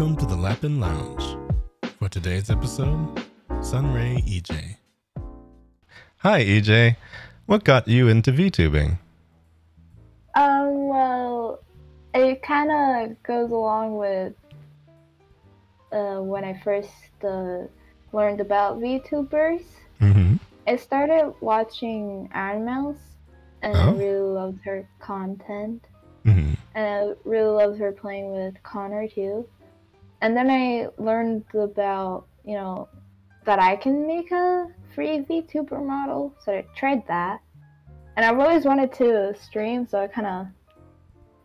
Welcome to the Lapin Lounge. For today's episode, SunrayEJ. Hi EJ, what got you into VTubing? Well, it kind of goes along with when I first learned about VTubers. Mm-hmm. I started watching animals, and I really loved her content. Mm-hmm. And I really loved her playing with Connor too. And then I learned about, that I can make a free VTuber model, so I tried that. And I've always wanted to stream, so I kind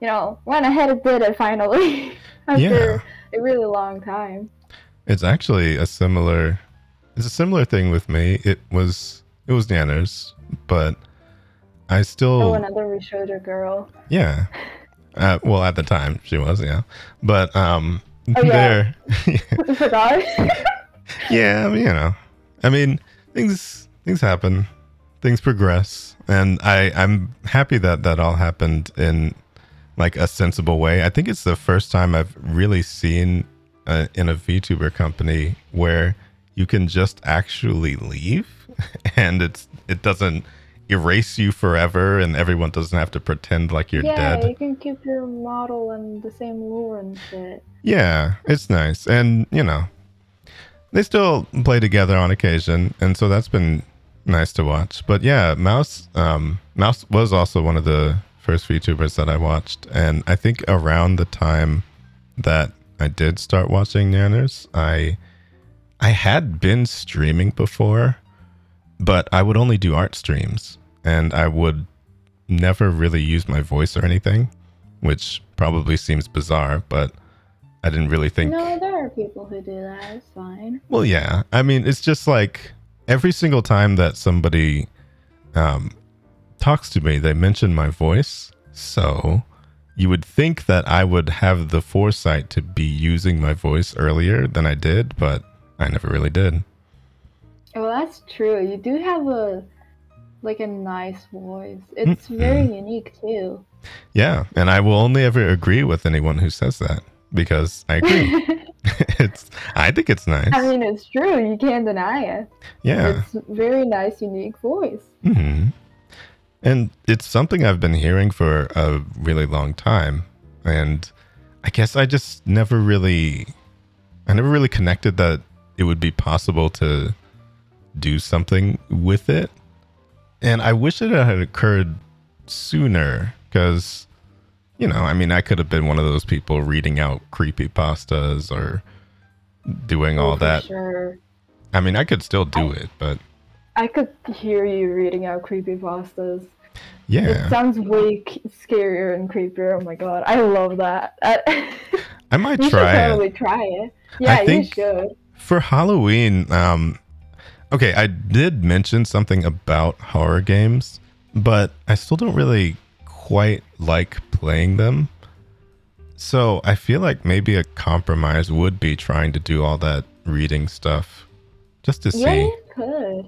of, went ahead and did it finally after a really long time. It's actually a similar thing with me. It was Nanners, but I still... Oh, another Rishoda girl. Yeah. Well, at the time she was, yeah. But I forgot. Yeah, I mean, things happen, things progress, and I'm happy that all happened in like a sensible way. I think it's the first time I've really seen in a VTuber company where you can just actually leave, and it doesn't erase you forever, and everyone doesn't have to pretend like you're dead. Yeah, you can keep your model and the same lore and shit. Yeah, it's nice. And, they still play together on occasion, and so that's been nice to watch. But yeah, Mouse was also one of the first VTubers that I watched, and I think around the time that I did start watching Nanners, I had been streaming before, but I would only do art streams, and I would never really use my voice or anything, which probably seems bizarre, but I didn't really think... No, there are people who do that. It's fine. Well, yeah. I mean, it's just like every single time that somebody talks to me, they mention my voice. So you would think that I would have the foresight to be using my voice earlier than I did, but I never really did. Well, that's true. You do have a nice voice. It's very unique too. Yeah, and I will only ever agree with anyone who says that, because I agree. I think it's nice. I mean, it's true. You can't deny it. Yeah. It's a very nice, unique voice. Mm-hmm. And it's something I've been hearing for a really long time. And I guess I just never really connected that it would be possible to do something with it. And I wish it had occurred sooner, because, I could have been one of those people reading out creepypastas or doing all that. Sure. I mean, I could still do it, but... I could hear you reading out creepypastas. Yeah. It sounds way scarier and creepier. Oh my god, I love that. I might you try should it. totally try it. Yeah, you should. For Halloween, okay, I did mention something about horror games, but I still don't really quite like playing them. So I feel like maybe a compromise would be trying to do all that reading stuff, just to see. Yeah, you could.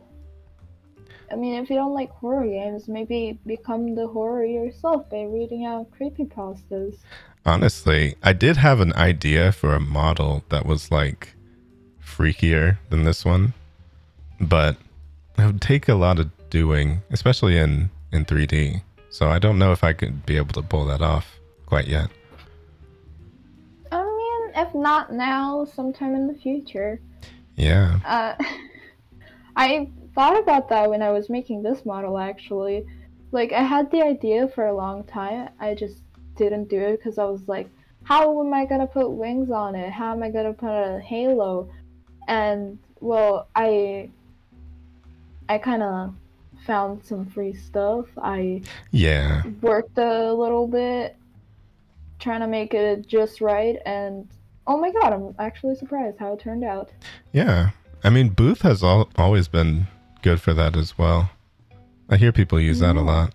I mean, if you don't like horror games, maybe become the horror yourself by reading out creepypastas. Honestly, I did have an idea for a model that was like freakier than this one, but it would take a lot of doing, especially in 3D. So I don't know if I could be able to pull that off quite yet. I mean, if not now, sometime in the future. Yeah. I thought about that when I was making this model, actually. Like, I had the idea for a long time. I just didn't do it because I was like, how am I going to put wings on it? How am I going to put a halo? And, well, I kind of found some free stuff. I worked a little bit trying to make it just right, and oh my god, I'm actually surprised how it turned out. Yeah, I mean, Booth has always been good for that as well. I hear people use that a lot.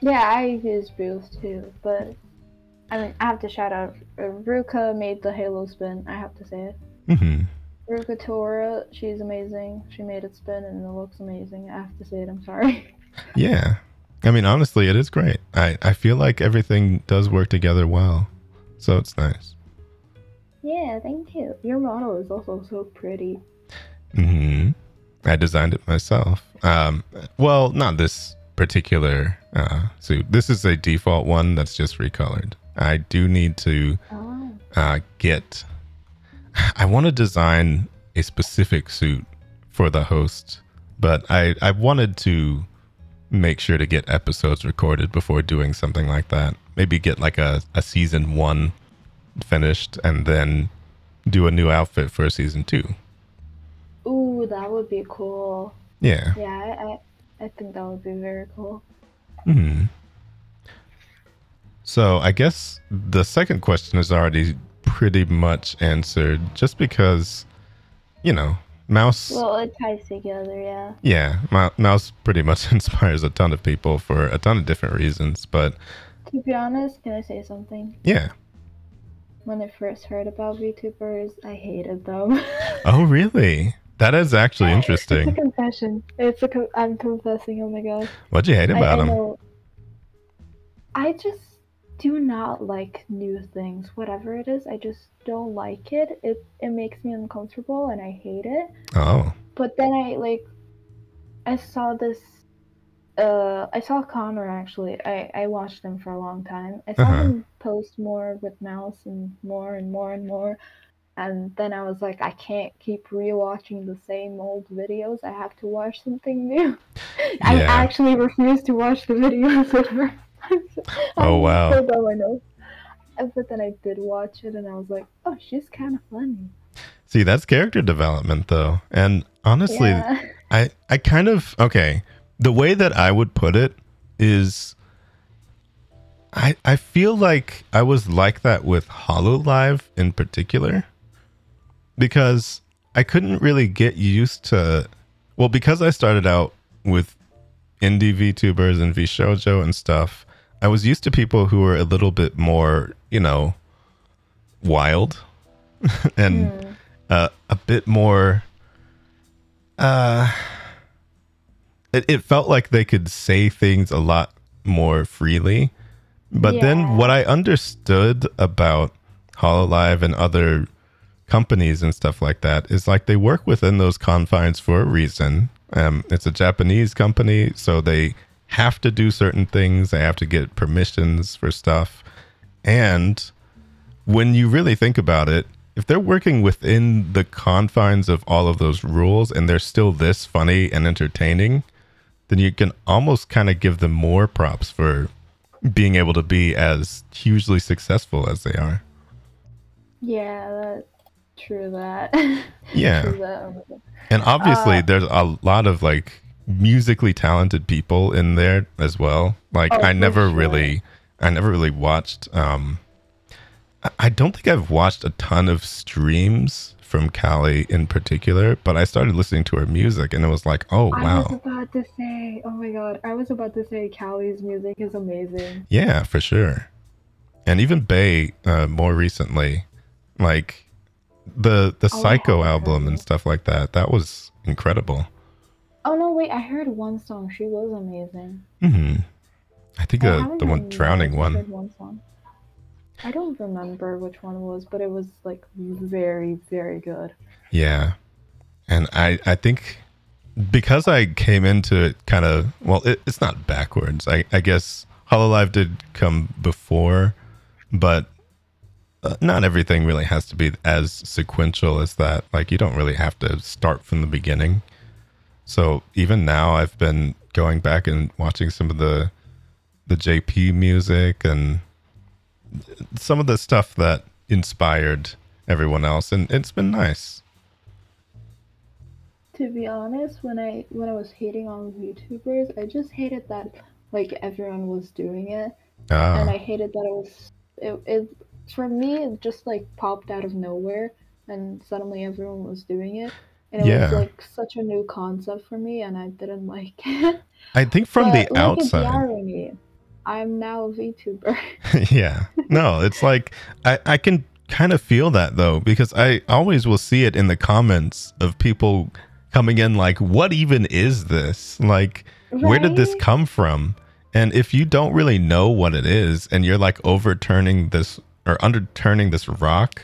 Yeah, I use Booth too, but I mean, I have to shout out Ruka made the halo spin. I have to say it. Mm-hmm. Ruka Tora, she's amazing. She made it spin and it looks amazing. I have to say it. I'm sorry. Yeah, I mean, honestly, it is great. I feel like everything does work together well, so it's nice. Yeah, thank you. Your model is also so pretty. I designed it myself. Well, not this particular suit. This is a default one that's just recolored. I do need to Oh. get. I want to design a specific suit for the host, but I wanted to make sure to get episodes recorded before doing something like that. Maybe get like a season 1 finished and then do a new outfit for season 2. Ooh, that would be cool. Yeah. Yeah, I think that would be very cool. So I guess the second question is already pretty much answered, just because, Mouse. Well, it ties together, yeah. Yeah, Mouse pretty much inspires a ton of people for a ton of different reasons. But to be honest, can I say something? Yeah. When I first heard about VTubers, I hated them. Oh, really? That is actually interesting. It's a confession. I'm confessing. Oh my god. What'd you hate about them? I just do not like new things. Whatever it is, I just don't like it. It makes me uncomfortable and I hate it. Oh. But then I saw this. I saw Connor actually. I watched him for a long time. I saw him post more with Mouse and more and more and more. And then I was like, I can't keep rewatching the same old videos. I have to watch something new. Yeah. I actually refused to watch the videos at first. Oh, wow. So dumb, I know. But then I did watch it and I was like, oh, she's kind of funny. See, that's character development though. And honestly, yeah. I kind of, okay, the way that I would put it is I feel like I was like that with HoloLive in particular, because I couldn't really get used to, well, because I started out with indie VTubers and VShojo and stuff, I was used to people who were a little bit more, wild and a bit more, it felt like they could say things a lot more freely. But then what I understood about HoloLive and other companies and stuff like that is like they work within those confines for a reason. It's a Japanese company, so they have to do certain things. They have to get permissions for stuff. And when you really think about it, if they're working within the confines of all of those rules and they're still this funny and entertaining, then you can almost kind of give them more props for being able to be as hugely successful as they are. Yeah, that's true that. Yeah. True that. And obviously there's a lot of like musically talented people in there as well. Like I never really watched I don't think I've watched a ton of streams from Callie in particular, but I started listening to her music and it was like, oh wow. I was about to say, oh my god, Callie's music is amazing. Yeah, for sure. And even Bae, more recently, like the Psycho album and stuff like that, that was incredible. Oh no, wait, I heard one song. She was amazing. I think the one Drowning one. I don't remember which one it was, but it was like very, very good. Yeah. And I think because I came into it kind of, well, it's not backwards. I guess HoloLive did come before, but not everything really has to be as sequential as that. Like you don't really have to start from the beginning. So even now I've been going back and watching some of the JP music and some of the stuff that inspired everyone else, and it's been nice. To be honest, when I was hating on VTubers, I just hated that like everyone was doing it, and I hated that it for me it just like popped out of nowhere, and suddenly everyone was doing it, and it was like such a new concept for me, and I didn't like it. I think from the outside, the irony, I'm now a VTuber. Yeah. No, it's like, I can kind of feel that though, because I always will see it in the comments of people coming in like, what even is this? Like, where did this come from? And if you don't really know what it is and you're like overturning this or underturning this rock,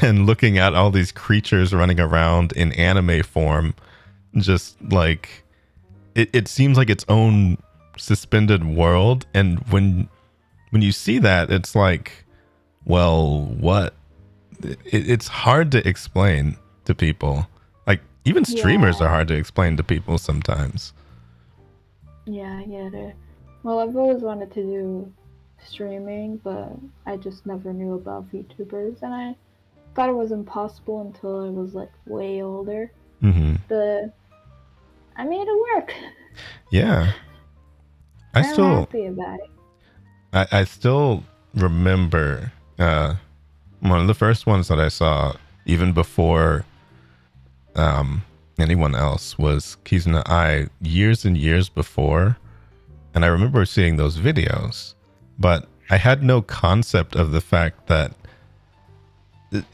and looking at all these creatures running around in anime form, just like it seems like its own suspended world. And when you see that, it's like, well, what? It's hard to explain to people. Like even streamers are hard to explain to people sometimes. Yeah, I get it. Well, I've always wanted to do streaming, but I just never knew about VTubers, and I thought it was impossible until I was like way older. But I made it work. Yeah. I'm happy about it. I still remember one of the first ones that I saw, even before anyone else, was Kizuna Ai, years and years before. And I remember seeing those videos, but I had no concept of the fact that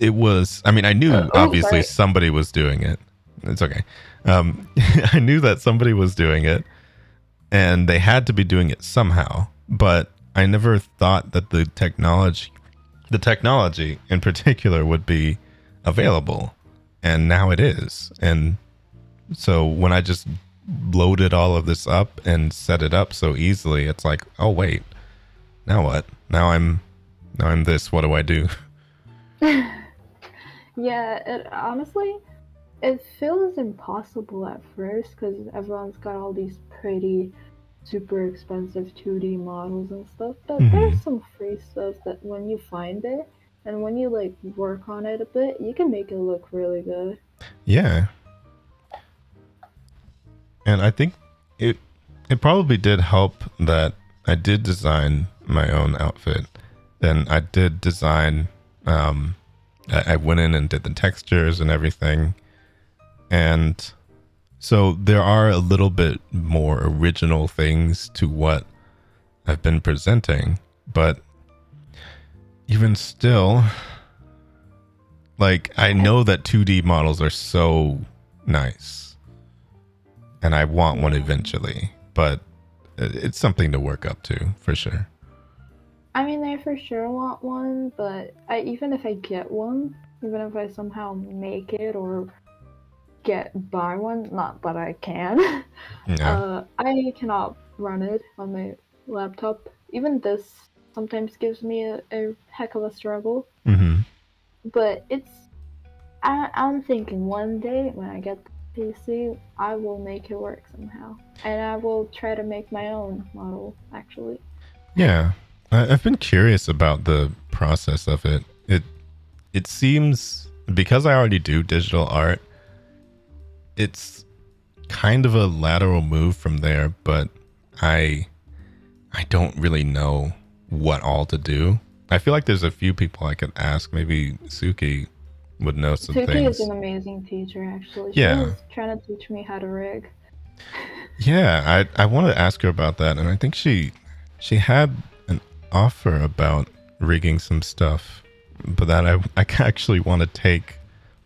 it was, I mean, I knew obviously somebody was doing it. It's okay. I knew that somebody was doing it and they had to be doing it somehow, but I never thought that the technology in particular would be available. And now it is. And so when I just loaded all of this up and set it up so easily, it's like, oh wait, now what? Now I'm this. What do I do? Yeah, honestly, it feels impossible at first because everyone's got all these pretty, super expensive 2D models and stuff. But there's some free stuff that when you find it and when you like work on it a bit, you can make it look really good. Yeah. And I think it probably did help that I did design my own outfit. And I did design, I went in and did the textures and everything. And so there are a little bit more original things to what I've been presenting. But even still, like, I know that 2D models are so nice. And I want one eventually, but it's something to work up to for sure. I mean, I for sure want one, but even if I get one, even if I somehow make it or buy one, not that I can, I cannot run it on my laptop. Even this sometimes gives me a heck of a struggle. But I'm thinking one day when I get PC, I will make it work somehow, and I will try to make my own model actually. Yeah, I've been curious about the process of it. It seems, because I already do digital art, it's kind of a lateral move from there, but I don't really know what all to do. I feel like there's a few people I could ask. Maybe Suki would know some things. Suki is an amazing teacher, actually. She was trying to teach me how to rig. Yeah, I want to ask her about that, and I think she had an offer about rigging some stuff, but that I actually want to take.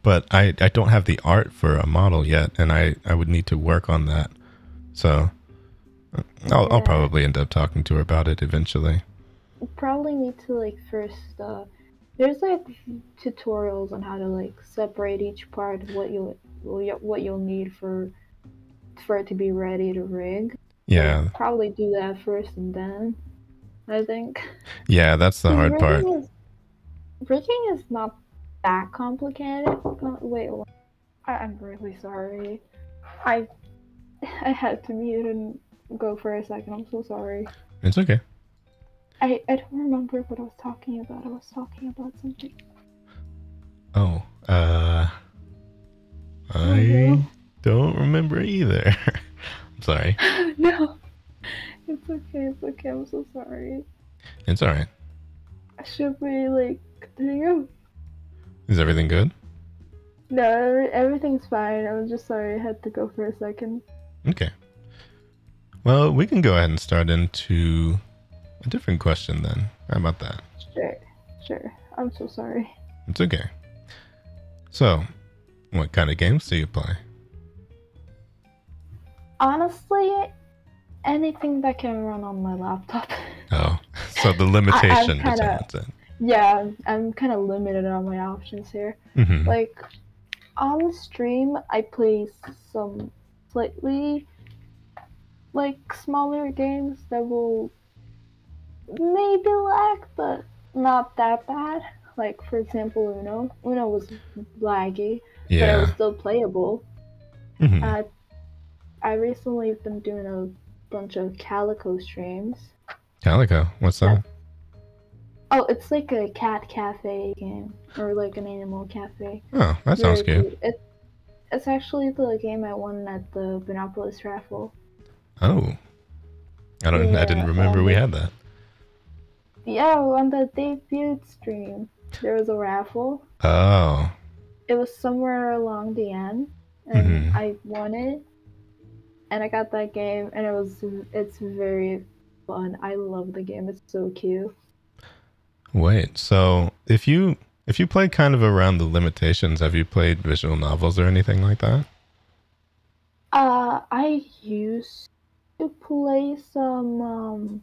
But I don't have the art for a model yet, and I would need to work on that. So I'll probably end up talking to her about it eventually. You probably need to like first there's like tutorials on how to like separate each part, what you'll need for it to be ready to rig. Yeah. So probably do that first and then, I think. Yeah, that's the hard part. Rigging is not that complicated. Wait, I'm really sorry. I had to mute and go for a second. I'm so sorry. It's okay. I don't remember what I was talking about. I was talking about something. Oh, I don't remember either. I'm sorry. No, it's okay. It's okay. I'm so sorry. It's all right. Should we like continue? Is everything good? No, everything's fine. I was just sorry I had to go for a second. Okay. Well, we can go ahead and start into a different question then. How about that? Sure. I'm so sorry. It's okay. So, what kind of games do you play? Honestly, anything that can run on my laptop. Oh, so the limitation determines it. Yeah, I'm kind of limited on my options here. Mm-hmm. Like, on stream, I play some slightly, like, smaller games that will maybe lag, but not that bad. Like, for example, Uno. Uno was laggy, but it was Yeah. still playable. Mm-hmm. I recently been doing a bunch of Calico streams. Calico, what's that? Oh, it's like a cat cafe game, or like an animal cafe. Oh, that sounds Very cute. cute. It's actually the game I won at the Bunopolis raffle. Oh, I didn't remember we had that. Yeah, on the debut stream, there was a raffle. Oh. It was somewhere along the end, and I won it, and I got that game, and it's very fun. I love the game. It's so cute. Wait, so if you play kind of around the limitations, have you played visual novels or anything like that? I used to play some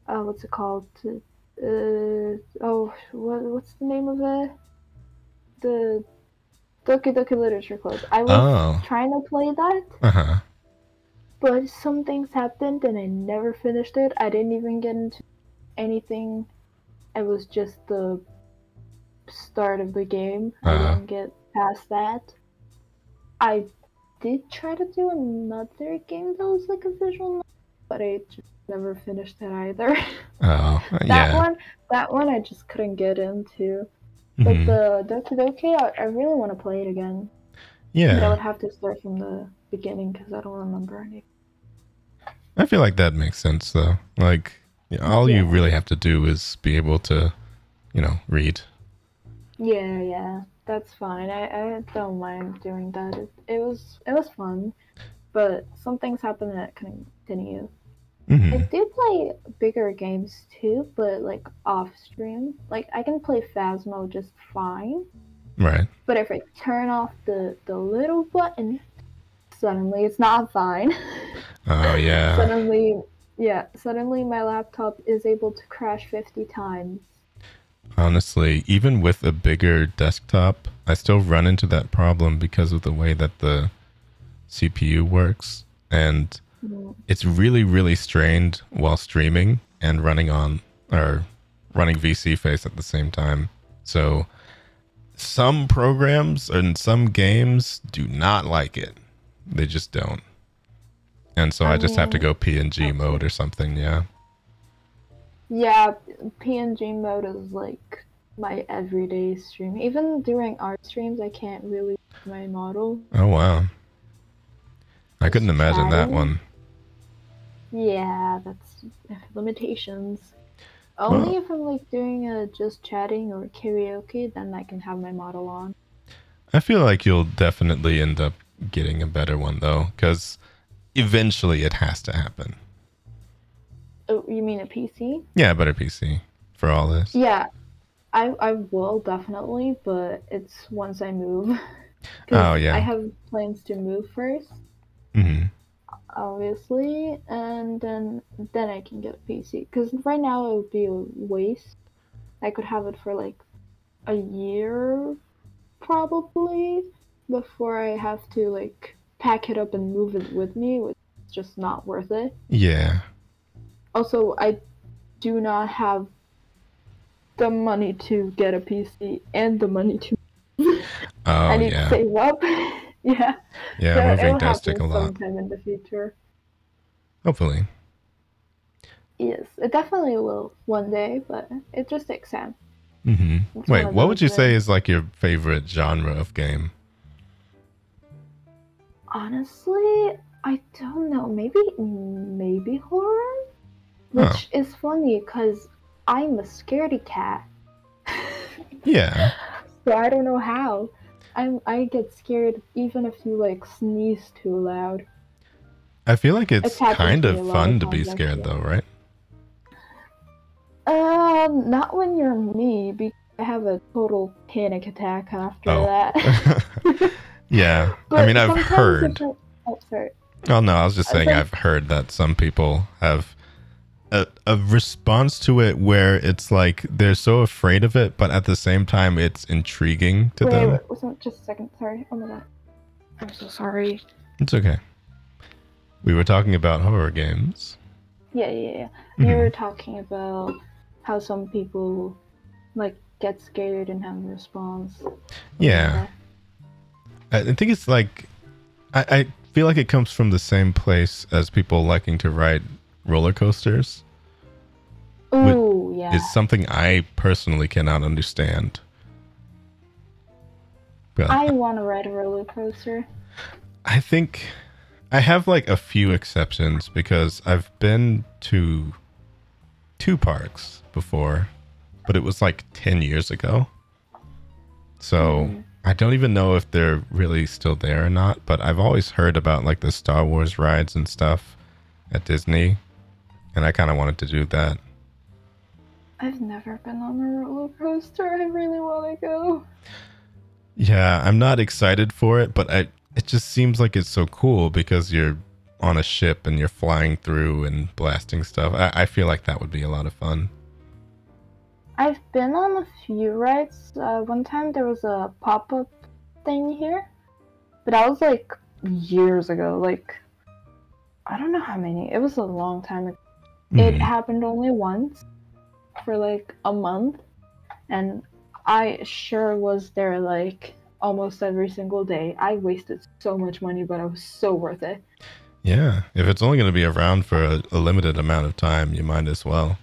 what's it called? What's the name of it? The Doki Doki Literature Club. I was trying to play that, but some things happened and I never finished it. I didn't even get into anything. It was just the start of the game. I didn't get past that. I did try to do another game that was like a visual novel, but I just never finished it either. Oh, yeah. That one I just couldn't get into. But the Doki Doki, I really want to play it again. Yeah. But I would have to start from the beginning because I don't remember anything. I feel like that makes sense, though. Like, all you really have to do is be able to, read. Yeah, that's fine. I don't mind doing that. It was fun, but some things happened and I couldn't continue. I do play bigger games too, but like off stream. Like I can play Phasmo just fine. Right. But if I turn off the little button, suddenly it's not fine. Oh yeah. Suddenly my laptop is able to crash 50 times. Honestly, even with a bigger desktop, I still run into that problem because of the way that the CPU works, and it's really, really strained while streaming and running VC Face at the same time. So some programs and some games do not like it. They just don't. And so I just have to go PNG mode or something, yeah. Yeah, PNG mode is like my everyday stream. Even during art streams, I can't really use my model. Oh, wow. I couldn't imagine that one. Yeah, that's limitations. Only if I'm like doing just chatting or karaoke, then I can have my model on. I feel like you'll definitely end up getting a better one though, because eventually it has to happen. Oh, you mean a PC? Yeah, a better PC for all this. Yeah, I will definitely, but it's once I move. Oh yeah. I have plans to move first. Obviously, and then I can get a PC. Because right now it would be a waste. I could have it for like a year, probably, before I have to like pack it up and move it with me, which is just not worth it. Yeah. Also, I do not have the money to get a PC and the money to I need to save up. Yeah, moving does take a lot. Sometime in the future. Hopefully. Yes, it definitely will one day, but it just takes time. Wait, what would you say is like your favorite genre of game? Honestly, I don't know. Maybe horror? Which is funny because I'm a scaredy cat. Yeah. So I don't know how. I get scared even if you like sneeze too loud. I feel like it's kind of fun to be scared though, right? Not when you're me, because I have a total panic attack after that. Yeah. I mean, I've heard. Oh, sorry. Oh no, I was just saying I've heard that some people have a response to it where it's like they're so afraid of it, but at the same time it's intriguing to them. Wait, just a second. Sorry. Oh my god. I'm so sorry. It's okay. We were talking about horror games. Yeah. You were talking about how some people like get scared and have a response. Yeah. I think it's like I feel like it comes from the same place as people liking to ride roller coasters. Ooh, yeah. It's something I personally cannot understand. But I want to ride a roller coaster. I think I have like a few exceptions because I've been to 2 parks before, but it was like 10 years ago. So I don't even know if they're really still there or not, but I've always heard about like the Star Wars rides and stuff at Disney, and I kind of wanted to do that. I've never been on a roller coaster. I really want to go. Yeah, I'm not excited for it, but it just seems like it's so cool because you're on a ship and you're flying through and blasting stuff. I feel like that would be a lot of fun. I've been on a few rides. One time there was a pop-up thing here, but that was like years ago. Like, I don't know how many. It was a long time ago. It happened only once for like a month, and I sure was there like almost every single day. I wasted so much money, but it was so worth it. Yeah, if it's only going to be around for a limited amount of time, you might as well.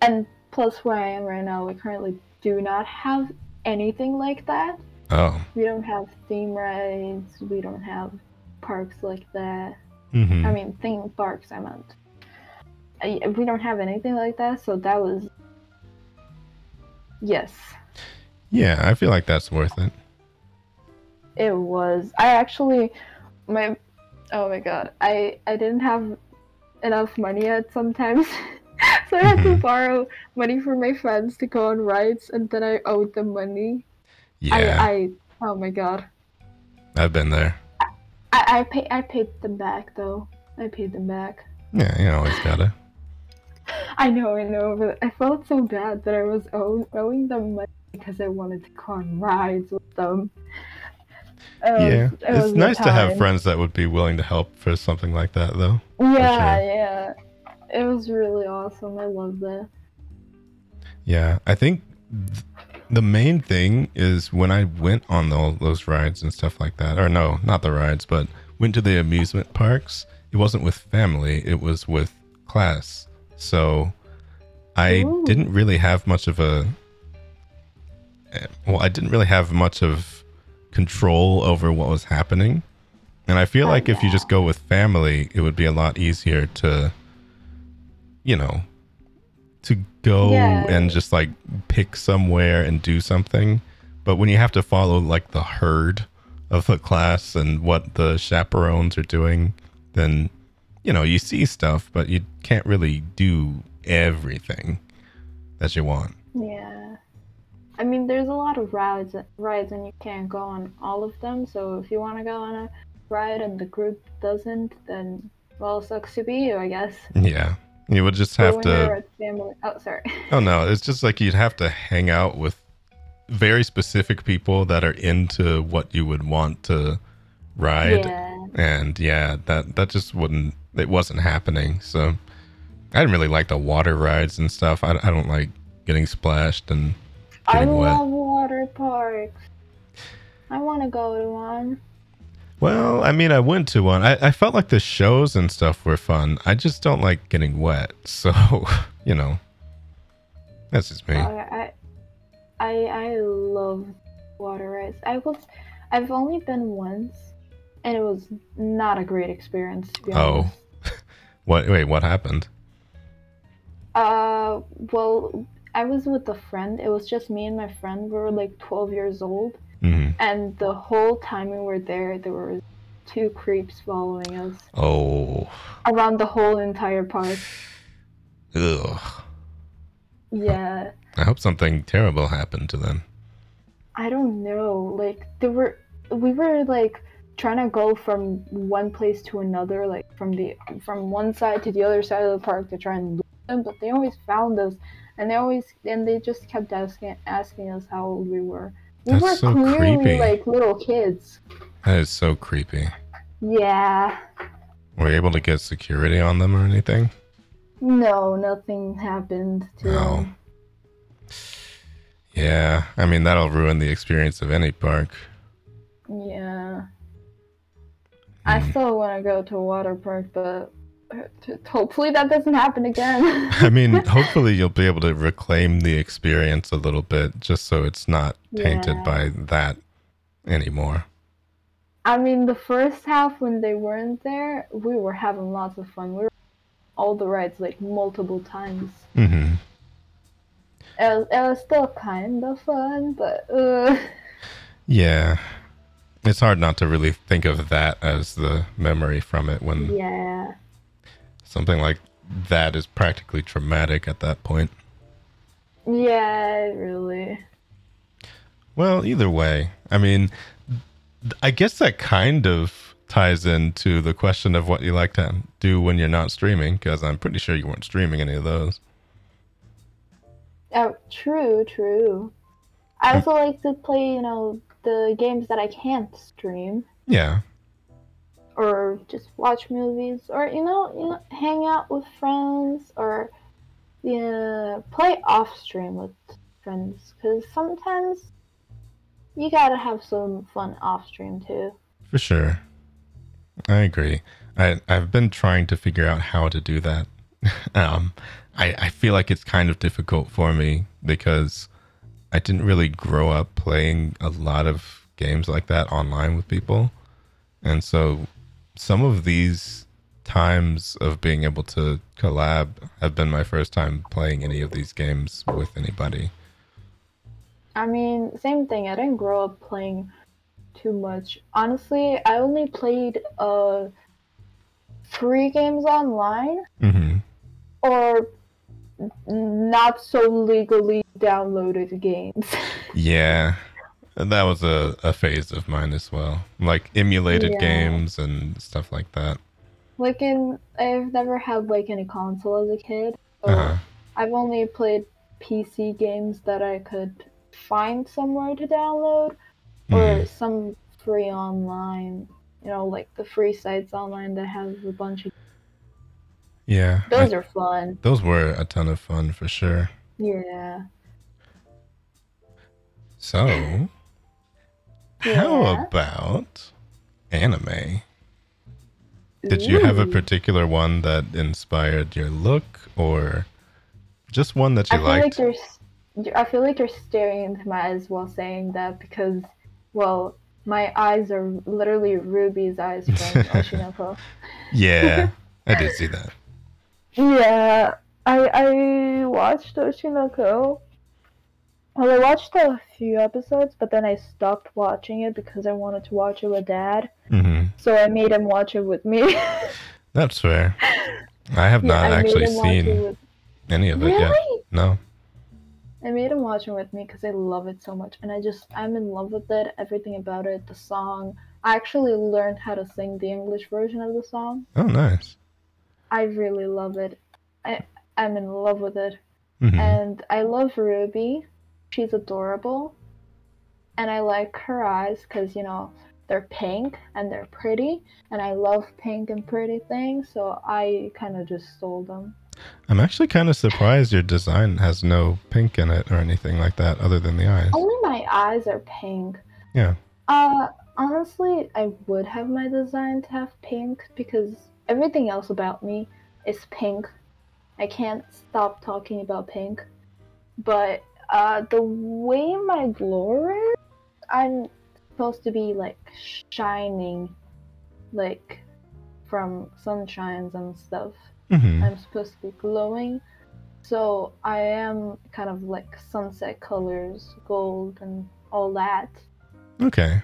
And plus, where I am right now, we currently do not have anything like that. Oh. We don't have theme rides. We don't have parks like that. Mm-hmm. I mean, theme parks, I meant. We don't have anything like that, so that was... Yes. Yeah, I feel like that's worth it. It was. I actually... Oh my god. I didn't have enough money yet sometimes. So I had to borrow money from my friends to go on rides, and then I owed them money. Yeah. Oh my god. I've been there. I paid them back though. I paid them back. Yeah, you always gotta. I know, but I felt so bad that I was owing them money because I wanted to go on rides with them. It's nice to have friends that would be willing to help for something like that, though. Yeah. It was really awesome. I love that. Yeah, I think the main thing is when I went on all those rides and stuff like that, or no, not the rides, but went to the amusement parks, it wasn't with family, it was with class. So I didn't really have much of control over what was happening. And I feel like if you just go with family, it would be a lot easier to, to go and just like pick somewhere and do something. But when you have to follow like the herd of the class and what the chaperones are doing, then, you see stuff, but you can't really do everything that you want. Yeah. I mean, there's a lot of rides and you can't go on all of them. So if you want to go on a ride and the group doesn't, then, well, sucks to be you, I guess. Yeah. You would just have to... Oh, sorry. Oh, no. It's just like you'd have to hang out with very specific people that are into what you would want to ride. Yeah. And yeah, that just it wasn't happening. So I didn't really like the water rides and stuff. I don't like getting splashed and getting wet. I love water parks. I want to go to one. Well, I mean, I went to one. I felt like the shows and stuff were fun. I just don't like getting wet. So, that's just me. I love water rides. I've only been once, and it was not a great experience, to be honest. What happened? Well, I was with a friend. It was just me and my friend. We were like 12 years old. Mm-hmm. And the whole time we were there were 2 creeps following us. Oh. Around the whole entire park. Ugh. Yeah. I hope something terrible happened to them. I don't know. Like, we were like trying to go from one place to another, like from one side to the other side of the park to try and look them, but they always found us, and they just kept asking us how old we were. We That's were so clearly creepy. like little kids. That is so creepy. Yeah. Were you able to get security on them or anything? No, nothing happened to them. Yeah, I mean, that'll ruin the experience of any park. Yeah. I still want to go to a water park, but hopefully that doesn't happen again. I mean, hopefully you'll be able to reclaim the experience a little bit, just so it's not tainted by that anymore. I mean, the first half when they weren't there, we were having lots of fun. We were all the rides like multiple times. Mm-hmm. It was still kind of fun, but yeah, it's hard not to really think of that as the memory from it when something like that is practically traumatic at that point. Yeah, really. Well, either way, I mean, I guess that kind of ties into the question of what you like to do when you're not streaming, because I'm pretty sure you weren't streaming any of those. Oh, true. I also like to play, the games that I can't stream. Yeah. Or just watch movies, or hang out with friends, or play off stream with friends. Because sometimes you gotta have some fun off stream too. For sure. I agree. I've been trying to figure out how to do that. I feel like it's kind of difficult for me because I didn't really grow up playing a lot of games like that online with people. And so some of these times of being able to collab have been my first time playing any of these games with anybody. I mean, same thing. I didn't grow up playing too much. Honestly, I only played free games online. Mm-hmm. Or not so legally downloaded games. Yeah, that was a phase of mine as well. Like emulated games and stuff like that. I've never had any console as a kid. So I've only played PC games that I could find somewhere to download, or some free online. Like the free sites online that have a bunch of. Yeah. Those are fun. Those were a ton of fun for sure. Yeah. So, how about anime? Did you have a particular one that inspired your look, or just one that you liked? I feel like you're staring into my eyes while saying that because, well, my eyes are literally Ruby's eyes from Oshinoko. Yeah, I did see that. Yeah, I watched Oshinoko. Well, I watched a few episodes, but then I stopped watching it because I wanted to watch it with Dad. Mm-hmm. So I made him watch it with me. That's fair. I have not actually seen any of it yet. No. I made him watch it with me because I love it so much, and I'm in love with it. Everything about it, the song. I actually learned how to sing the English version of the song. Oh, nice. I really love it. I'm in love with it. Mm-hmm. And I love Ruby. She's adorable. And I like her eyes because, they're pink and they're pretty. And I love pink and pretty things, so I kind of just stole them. I'm actually kind of surprised your design has no pink in it or anything like that other than the eyes. Only my eyes are pink. Yeah. Honestly, I would have my design to have pink because everything else about me is pink. I can't stop talking about pink. But the way my lore is, I'm supposed to be shining, from sunshines and stuff. Mm-hmm. I'm supposed to be glowing. So I am kind of sunset colors, gold and all that. Okay.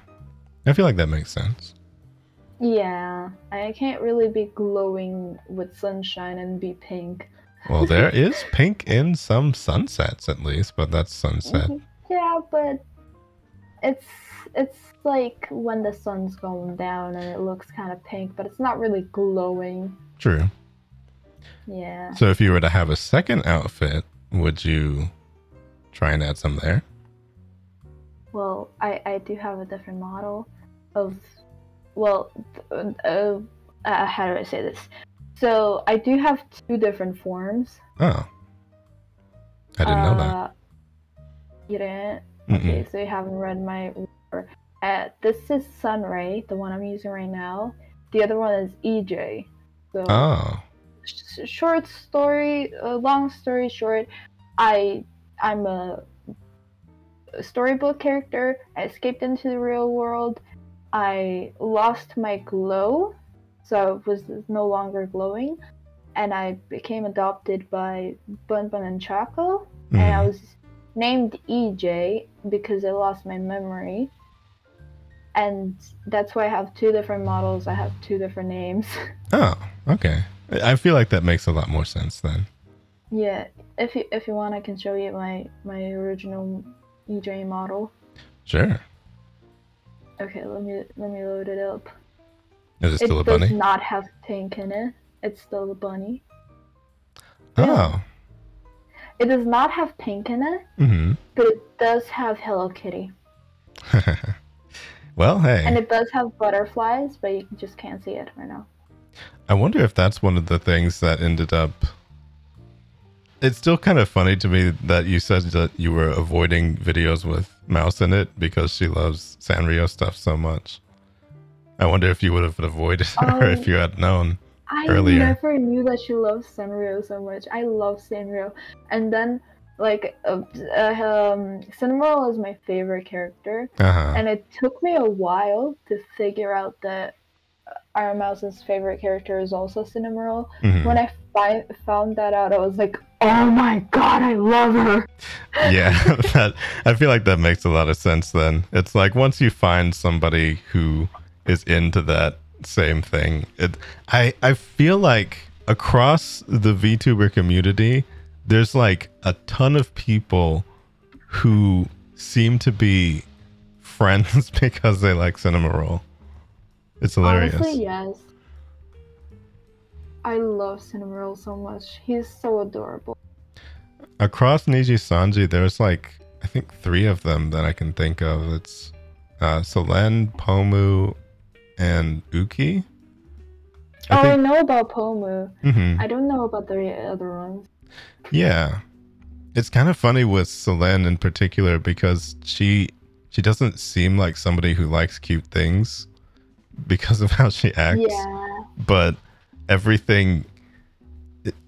I feel like that makes sense. Yeah, I can't really be glowing with sunshine and be pink. Well, there is pink in some sunsets at least, but that's sunset. Yeah, but it's like when the sun's going down and it looks kind of pink, but it's not really glowing. True. Yeah. So if you were to have a second outfit, would you try and add some there? Well, I do have a different model of, well, how do I say this? So I do have two different forms. Oh, I didn't know that. You didn't? Mm-mm. Okay, so you haven't read my. This is Sunray, the one I'm using right now. The other one is EJ. So, short story, long story short, I'm a storybook character. I escaped into the real world. I lost my glow, so I was no longer glowing, and I became adopted by Bun Bun and Choco, and I was named EJ because I lost my memory. And that's why I have two different models. I have two different names. Oh, okay. I feel like that makes a lot more sense then. Yeah, if you want, I can show you my original EJ model. Sure. Okay, let me load it up. Is it still a bunny? It does not have pink in it. It's still a bunny. Oh. It does not have pink in it, but it does have Hello Kitty. Well, hey. And it does have butterflies, but you just can't see it right now. I wonder if that's one of the things that ended up... It's still kind of funny to me that you said that you were avoiding videos with Mouse in it because she loves Sanrio stuff so much. I wonder if you would have avoided her if you had known earlier. I never knew that she loves Sanrio so much. I love Sanrio. And then, like, Cinnamoroll is my favorite character. And it took me a while to figure out that Iron Mouse's favorite character is also Cinnamoroll. When I found that out, I was like, oh my god, I love her. Yeah, I feel like that makes a lot of sense then. It's like once you find somebody who is into that same thing, I feel like across the VTuber community, there's like a ton of people who seem to be friends because they like Cinnamoroll. It's hilarious. Honestly, yes. I love Cinnamoroll so much. He's so adorable. Across Niji Sanji, there's like, I think 3 of them that I can think of. It's Selene, Pomu, and Uki. I know about Pomu. I don't know about the other ones. Yeah. It's kind of funny with Selene in particular because she doesn't seem like somebody who likes cute things because of how she acts. Yeah. But everything,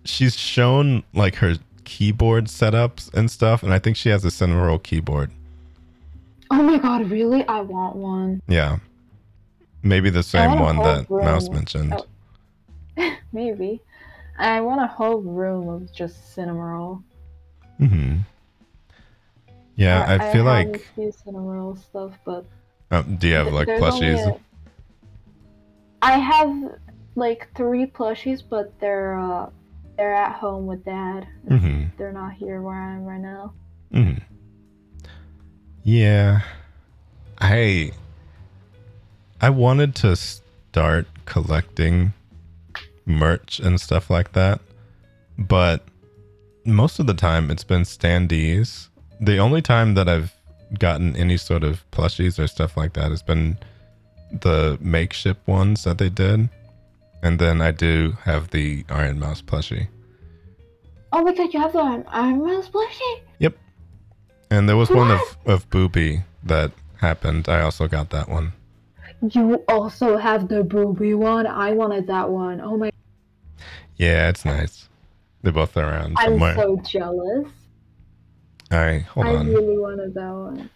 she's shown like her keyboard setups and stuff, and I think she has a Cinnamoroll keyboard. Oh my god, really? I want one. Yeah. Maybe the same one that Mouse mentioned. Oh. Maybe. I want a whole room of just Cinnamoroll. Yeah, I feel like... I have a few Cinnamoroll stuff, but... do you have like plushies? I have like 3 plushies, but they're at home with Dad. They're not here where I am right now. Yeah. I wanted to start collecting merch and stuff like that, but most of the time it's been standees. The only time that I've gotten any sort of plushies or stuff like that has been the makeshift ones that they did. And then I do have the Iron Mouse plushie. Oh my god, you have the Iron Mouse plushie? Yep. And there was one of Booby that happened. I also got that one. You also have the Booby one? I wanted that one. Oh my... Yeah, it's nice. They're both around somewhere. I'm so jealous. Alright, hold on. I really wanted that one.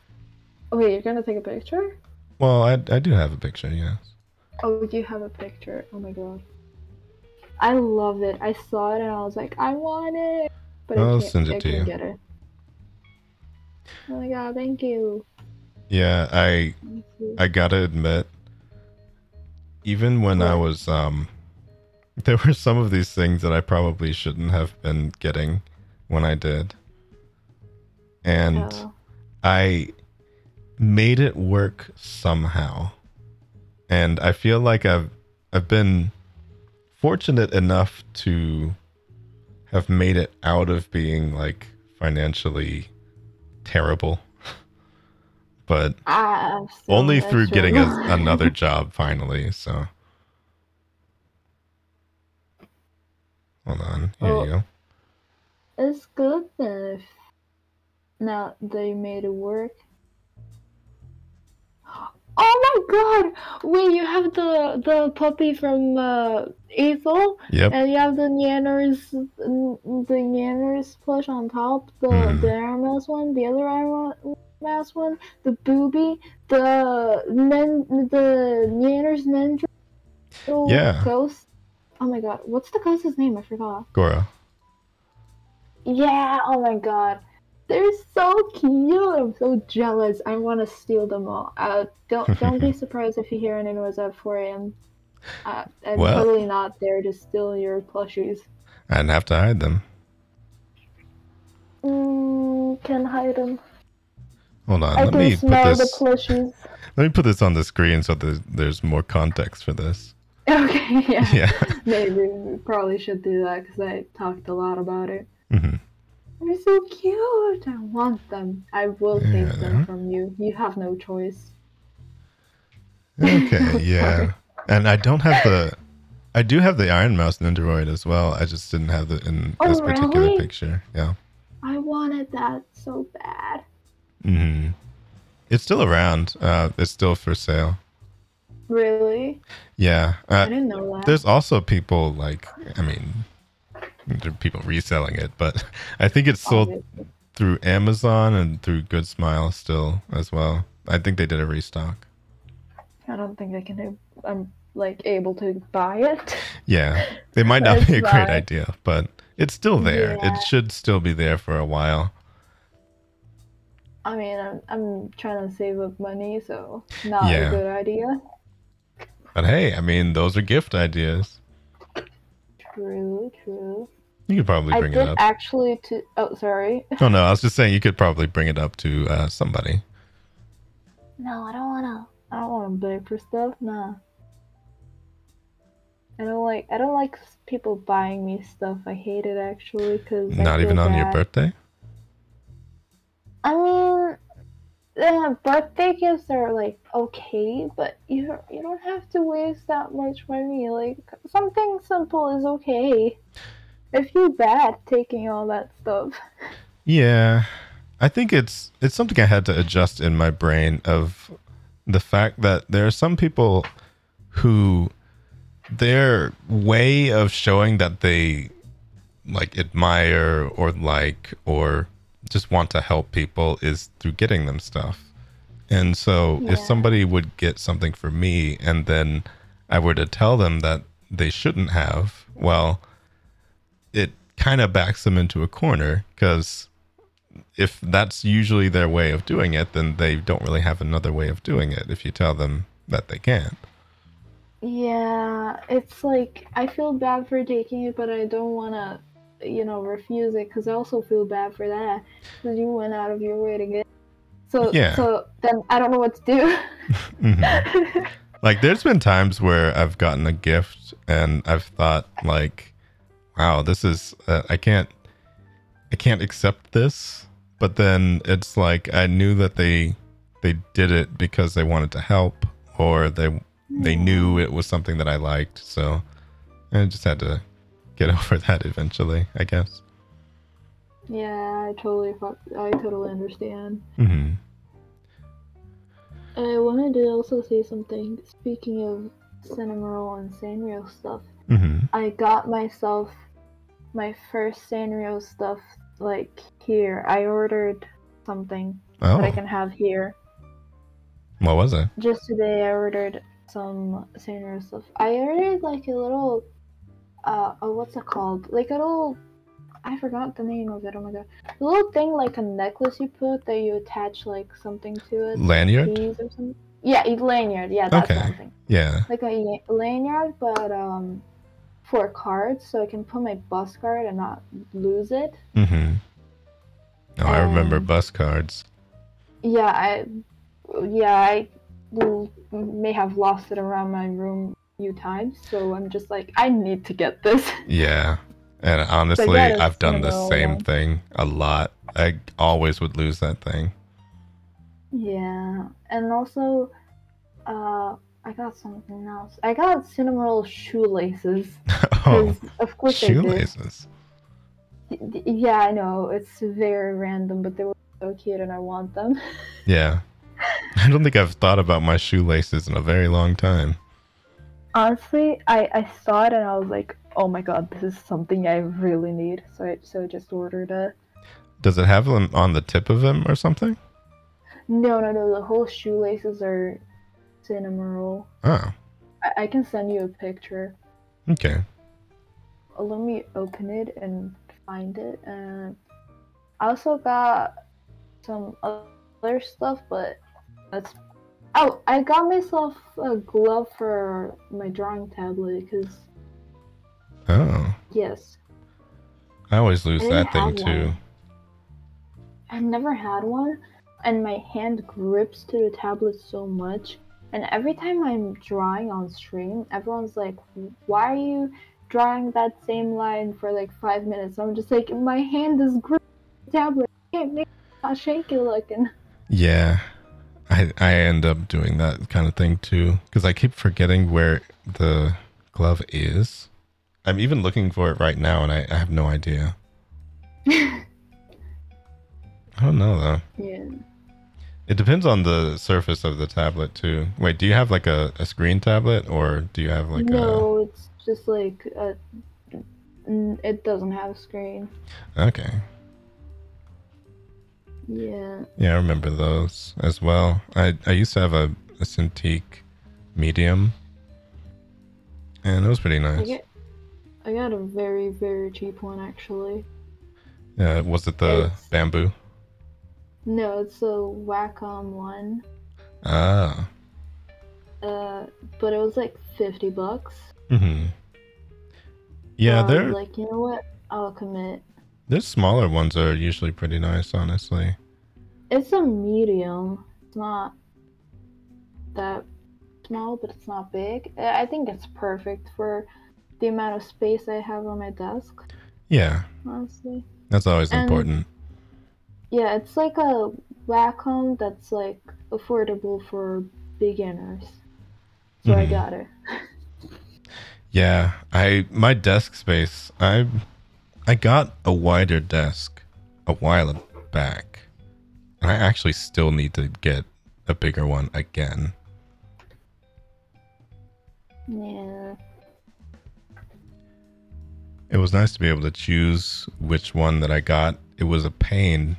Oh wait, you're gonna take a picture? Well, I do have a picture, yes. Oh, you have a picture. Oh my god. I love it. I saw it and I was like, I want it. But I'll send it to you. Get it. Oh my god, thank you. Yeah, I gotta admit, even when I was there were some of these things that I probably shouldn't have been getting when I did. And I made it work somehow. And I feel like I've been fortunate enough to have made it out of being like financially terrible, but I'm still only through getting miserable. another job finally. So hold on, here you Well, go. it's good then if now they made it work. Oh my god! Wait, you have the puppy from Ethel, Yep. and you have the Nanners plush on top, the Iron Mouse one, the other Iron Mouse one, the Booby, the Nanners Ninja little Yeah. ghost. Oh my god, what's the ghost's name? I forgot. Goro. Yeah, oh my god. They're so cute. I'm so jealous. I want to steal them all. Don't be surprised if you hear any noise at 4 a.m. I'm Well, totally not there to steal your plushies. I'd have to hide them. Can hide them. Hold on. I Let can me put smell the this. plushies. Let me put this on the screen so there's more context for this. Okay, yeah. Yeah. Maybe we probably should do that because I talked a lot about it. Mm-hmm. They're so cute. I want them. I will take them from you. You have no choice. Okay, yeah. And I don't have the. I do have the Iron Mouse Nindoroid as well. I just didn't have it in this particular really? picture. Yeah. I wanted that so bad. Mm-hmm. It's still around. It's still for sale. Really? Yeah. I didn't know that. There's also people like, I mean, there are people reselling it, but I think it's sold through Amazon and through Good Smile still as well. I think they did a restock. I don't think I'm like able to buy it. Yeah. They might not be a great idea, but it's still there. Yeah. It should still be there for a while. I mean, I'm trying to save up money, so not a good idea. But hey, I mean, those are gift ideas. True. You could probably bring it up. Actually, oh, sorry. Oh no, I was just saying you could probably bring it up to somebody. No, I don't wanna beg for stuff. Nah. I don't like people buying me stuff. I hate it actually because not even on your birthday. I mean, birthday gifts are like okay, but you don't have to waste that much money. Like something simple is okay. I feel bad taking all that stuff. Yeah, I think it's something I had to adjust in my brain of the fact that there are some people who their way of showing that they like admire or like or just want to help people is through getting them stuff. And so if somebody would get something for me and then I were to tell them that they shouldn't have, well, it kind of backs them into a corner because if that's usually their way of doing it, then they don't really have another way of doing it if you tell them that they can't. Yeah, it's like I feel bad for taking it, but I don't want to, refuse it because I also feel bad for that because you went out of your way to get it. So then I don't know what to do. Mm-hmm. Like there's been times where I've gotten a gift and I've thought like, wow, this is I can't accept this. But then it's like I knew that they did it because they wanted to help or they knew it was something that I liked. So I just had to get over that eventually, I guess. Yeah, I totally understand. Mm-hmm. I wanted to also say something. Speaking of Cinnamoroll and Sanrio stuff, I got myself my first Sanrio stuff like here. I ordered something that I can have here. What was it? Just today I ordered some Sanrio stuff. I ordered like a little what's it called? Like a little I forgot the name of it. Oh my god. A little thing like a necklace you put that you attach like something to it. Lanyard? Keys or something. Yeah, a lanyard. Yeah, that's something. Yeah. Like a lanyard, but for cards, so I can put my bus card and not lose it. Mm-hmm. Oh, I remember bus cards. Yeah, I may have lost it around my room a few times, so I'm just like, I need to get this. Yeah. And But honestly, yeah, the I've done the Cinnamoroll same one. thing a lot. I always would lose that thing. Yeah, and also, I got something else. I got Cinnamoroll shoelaces. Oh, Because, of course I did. shoelaces. Yeah, I know, it's very random, but they were so cute and I want them. Yeah. I don't think I've thought about my shoelaces in a very long time. Honestly, I saw it and I was like, oh my god, this is something I really need. So I just ordered it. Does it have them on the tip of them or something? No, the whole shoelaces are Cinnamoroll. Oh, I can send you a picture. okay. Let me open it and find it. And I also got some other stuff, but that's... Oh, I got myself a glove for my drawing tablet, because... Oh, Yes. I always lose I that didn't thing have too. one. I've never had one, and my hand grips to the tablet so much. And every time I'm drawing on stream, everyone's like, why are you drawing that same line for like 5 minutes? I'm just like, my hand is gripping the tablet. I can't make it not shaky looking. Yeah, I end up doing that kind of thing too because I keep forgetting where the glove is. I'm even looking for it right now, and I have no idea. I don't know though. Yeah. It depends on the surface of the tablet too. Wait, do you have like a screen tablet or do you have like No, it's just like it doesn't have a screen. Okay. Yeah. Yeah, I remember those as well. I used to have a Cintiq medium, and it was pretty nice. I got a very, very cheap one actually. Yeah, was it the bamboo? No, it's a Wacom one. Ah. But it was like $50. Mm-hmm. Yeah, so they're like, you know what? I'll commit. the smaller ones are usually pretty nice, honestly. It's a medium. It's not that small, but it's not big. I think it's perfect for the amount of space I have on my desk. Yeah. Honestly. That's always important. Yeah, it's like a Wacom that's like affordable for beginners. So I got it. Yeah, my desk space, I got a wider desk a while back. And I actually still need to get a bigger one again. Yeah. It was nice to be able to choose which one that I got. It was a pain.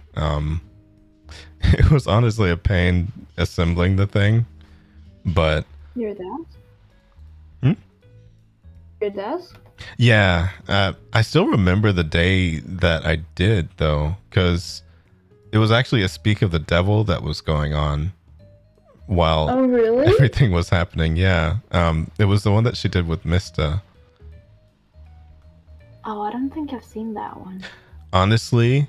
It was honestly a pain assembling the thing, but Your desk? Hmm? Your desk? Yeah, I still remember the day that I did though, because it was actually a Speak of the Devil that was going on while Oh, really? everything was happening. Yeah, it was the one that she did with Mista. Oh, I don't think I've seen that one. Honestly,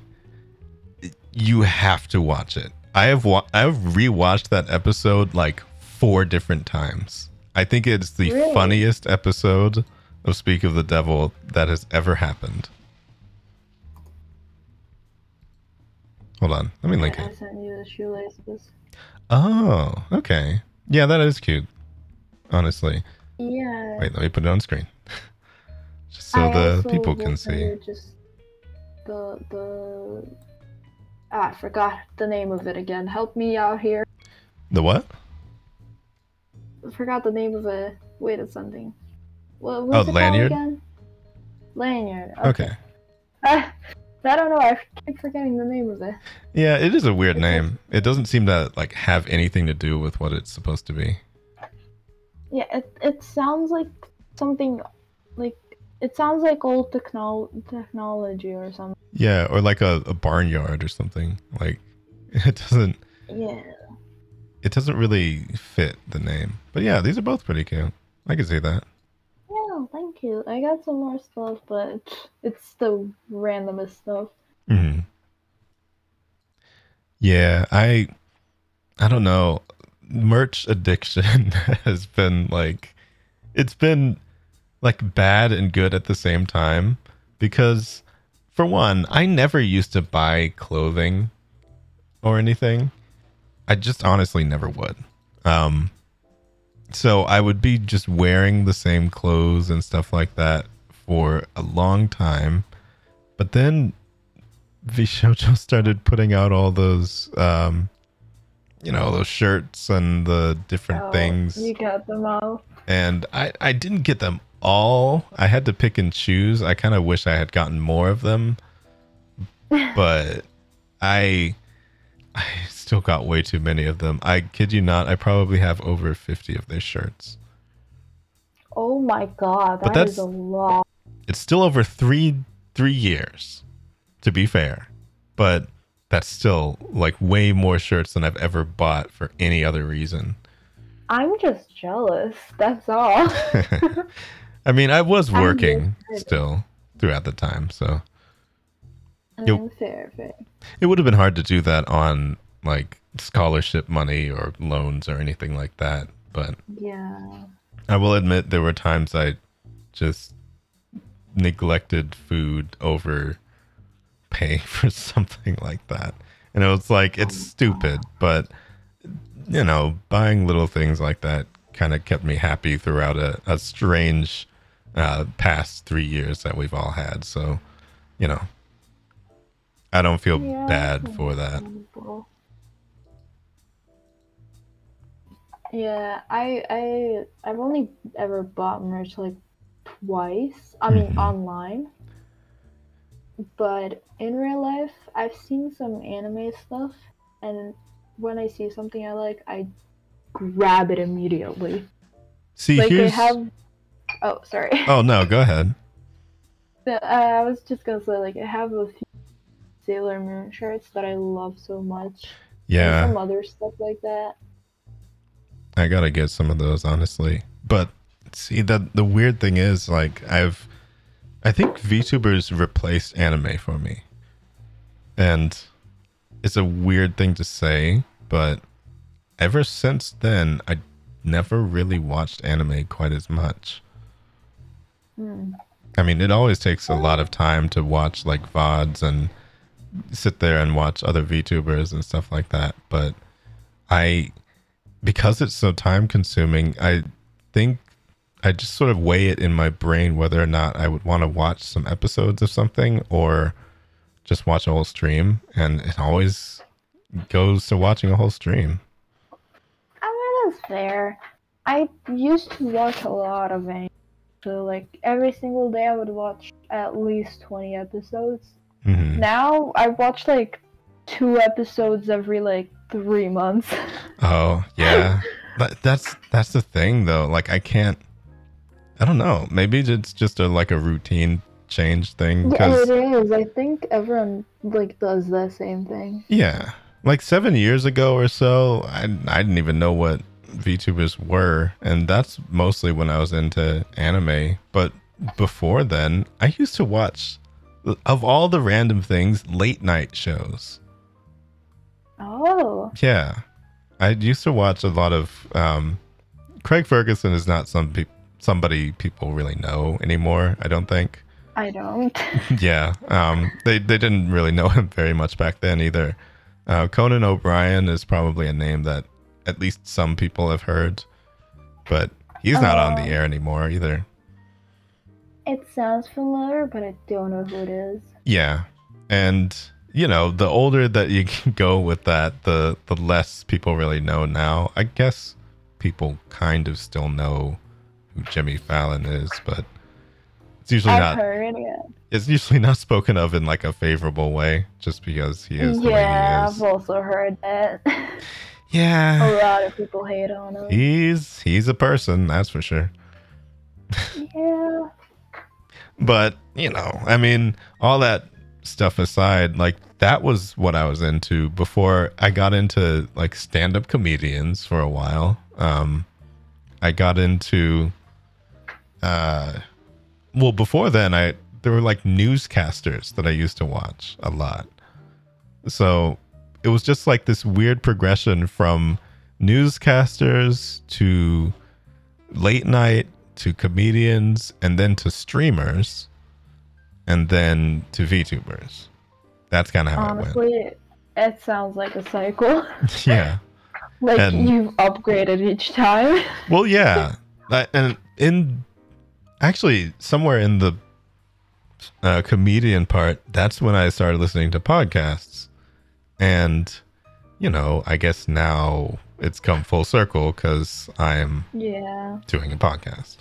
you have to watch it. I've rewatched that episode like 4 different times. I think it's the Really? funniest episode of Speak of the Devil that has ever happened. Hold on, let me link I it. sent you the shoelaces. Oh, okay. Yeah, that is cute. Honestly. Yeah. Wait, let me put it on screen. Just so I the also people will can send see. you just I forgot the name of it again. Help me out here. The what? I forgot the name of it. Wait a something. What was it lanyard? called again? Lanyard. Okay. I don't know. I keep forgetting the name of it. Yeah, it is a weird name. It doesn't seem to like have anything to do with what it's supposed to be. Yeah, it sounds like something like it sounds like old technology or something. Yeah, or like a barnyard or something. Like it doesn't Yeah. it doesn't really fit the name. But yeah, these are both pretty cute. I can see that. Yeah, thank you. I got some more stuff, but it's the randomest stuff. Mm-hmm. Yeah, I don't know. Merch addiction has been like, it's been like bad and good at the same time. because for one, I never used to buy clothing or anything. I just honestly never would. So I would be just wearing the same clothes and stuff like that for a long time. But then VShojo started putting out all those, those shirts and the different things. You got them all. And I didn't get them all. I had to pick and choose. I kind of wish I had gotten more of them. But I still got way too many of them. I kid you not, I probably have over 50 of their shirts. Oh my god, that is a lot. It's still over three years, to be fair. But that's still like way more shirts than I've ever bought for any other reason. I'm just jealous, that's all. I mean, I was working still throughout the time, so fair. It would have been hard to do that on like scholarship money or loans or anything like that. But yeah, I will admit there were times I just neglected food over paying for something like that. And it was like, it's stupid, but buying little things like that kind of kept me happy throughout a strange past 3 years that we've all had. So, I don't feel bad for that. Yeah, I've only ever bought merch like twice. I mean, online. But in real life, I've seen some anime stuff, and when I see something I like, I grab it immediately. See, like here's... they have... Oh, sorry. Oh, no, go ahead. I was just gonna say, like, I have a few Sailor Moon shirts that I love so much. Yeah. And some other stuff like that. I gotta get some of those, honestly. But see, the weird thing is, like, I think VTubers replaced anime for me. And it's a weird thing to say, but ever since then, I never really watched anime quite as much. I mean, it always takes a lot of time to watch like VODs and sit there and watch other VTubers and stuff like that. But because it's so time consuming, I think I just sort of weigh it in my brain whether or not I would want to watch some episodes of something or just watch a whole stream. And it always goes to watching a whole stream. I mean, that's fair. I used to watch a lot of anime. So, like, every single day I would watch at least 20 episodes. Now, I watch, like, 2 episodes every, like, 3 months. Oh, yeah. That's the thing, though. Like, I don't know. Maybe it's just a routine change thing. Yeah, it is. I think everyone, like, does that same thing. Yeah. Like, 7 years ago or so, I didn't even know what VTubers were, and that's mostly when I was into anime. But before then, I used to watch, of all the random things, late night shows. Oh. Yeah. I used to watch a lot of Craig Ferguson is not somebody people really know anymore, I don't think. I don't. Yeah. They didn't really know him very much back then either. Conan O'Brien is probably a name that at least some people have heard, but he's not on the air anymore either. It sounds familiar, but I don't know who it is. Yeah. And, the older that you can go with that, the less people really know now. I guess people kind of still know who Jimmy Fallon is, but it's usually I've heard it. It's usually not spoken of in like a favorable way, just because he is the way he is. Yeah, I've also heard that. Yeah. A lot of people hate on him. He's a person, that's for sure. Yeah. But, I mean, all that stuff aside, like, that was what I was into before I got into like stand-up comedians for a while. I got into before then there were like newscasters that I used to watch a lot. So it was just like this weird progression from newscasters to late night to comedians and then to streamers. and then to VTubers. That's kind of how Honestly, it went. it sounds like a cycle. Yeah. Like And- you've upgraded each time. Well, yeah. And in actually somewhere in the comedian part, that's when I started listening to podcasts. And, you know, I guess now it's come full circle because I'm Yeah. doing a podcast.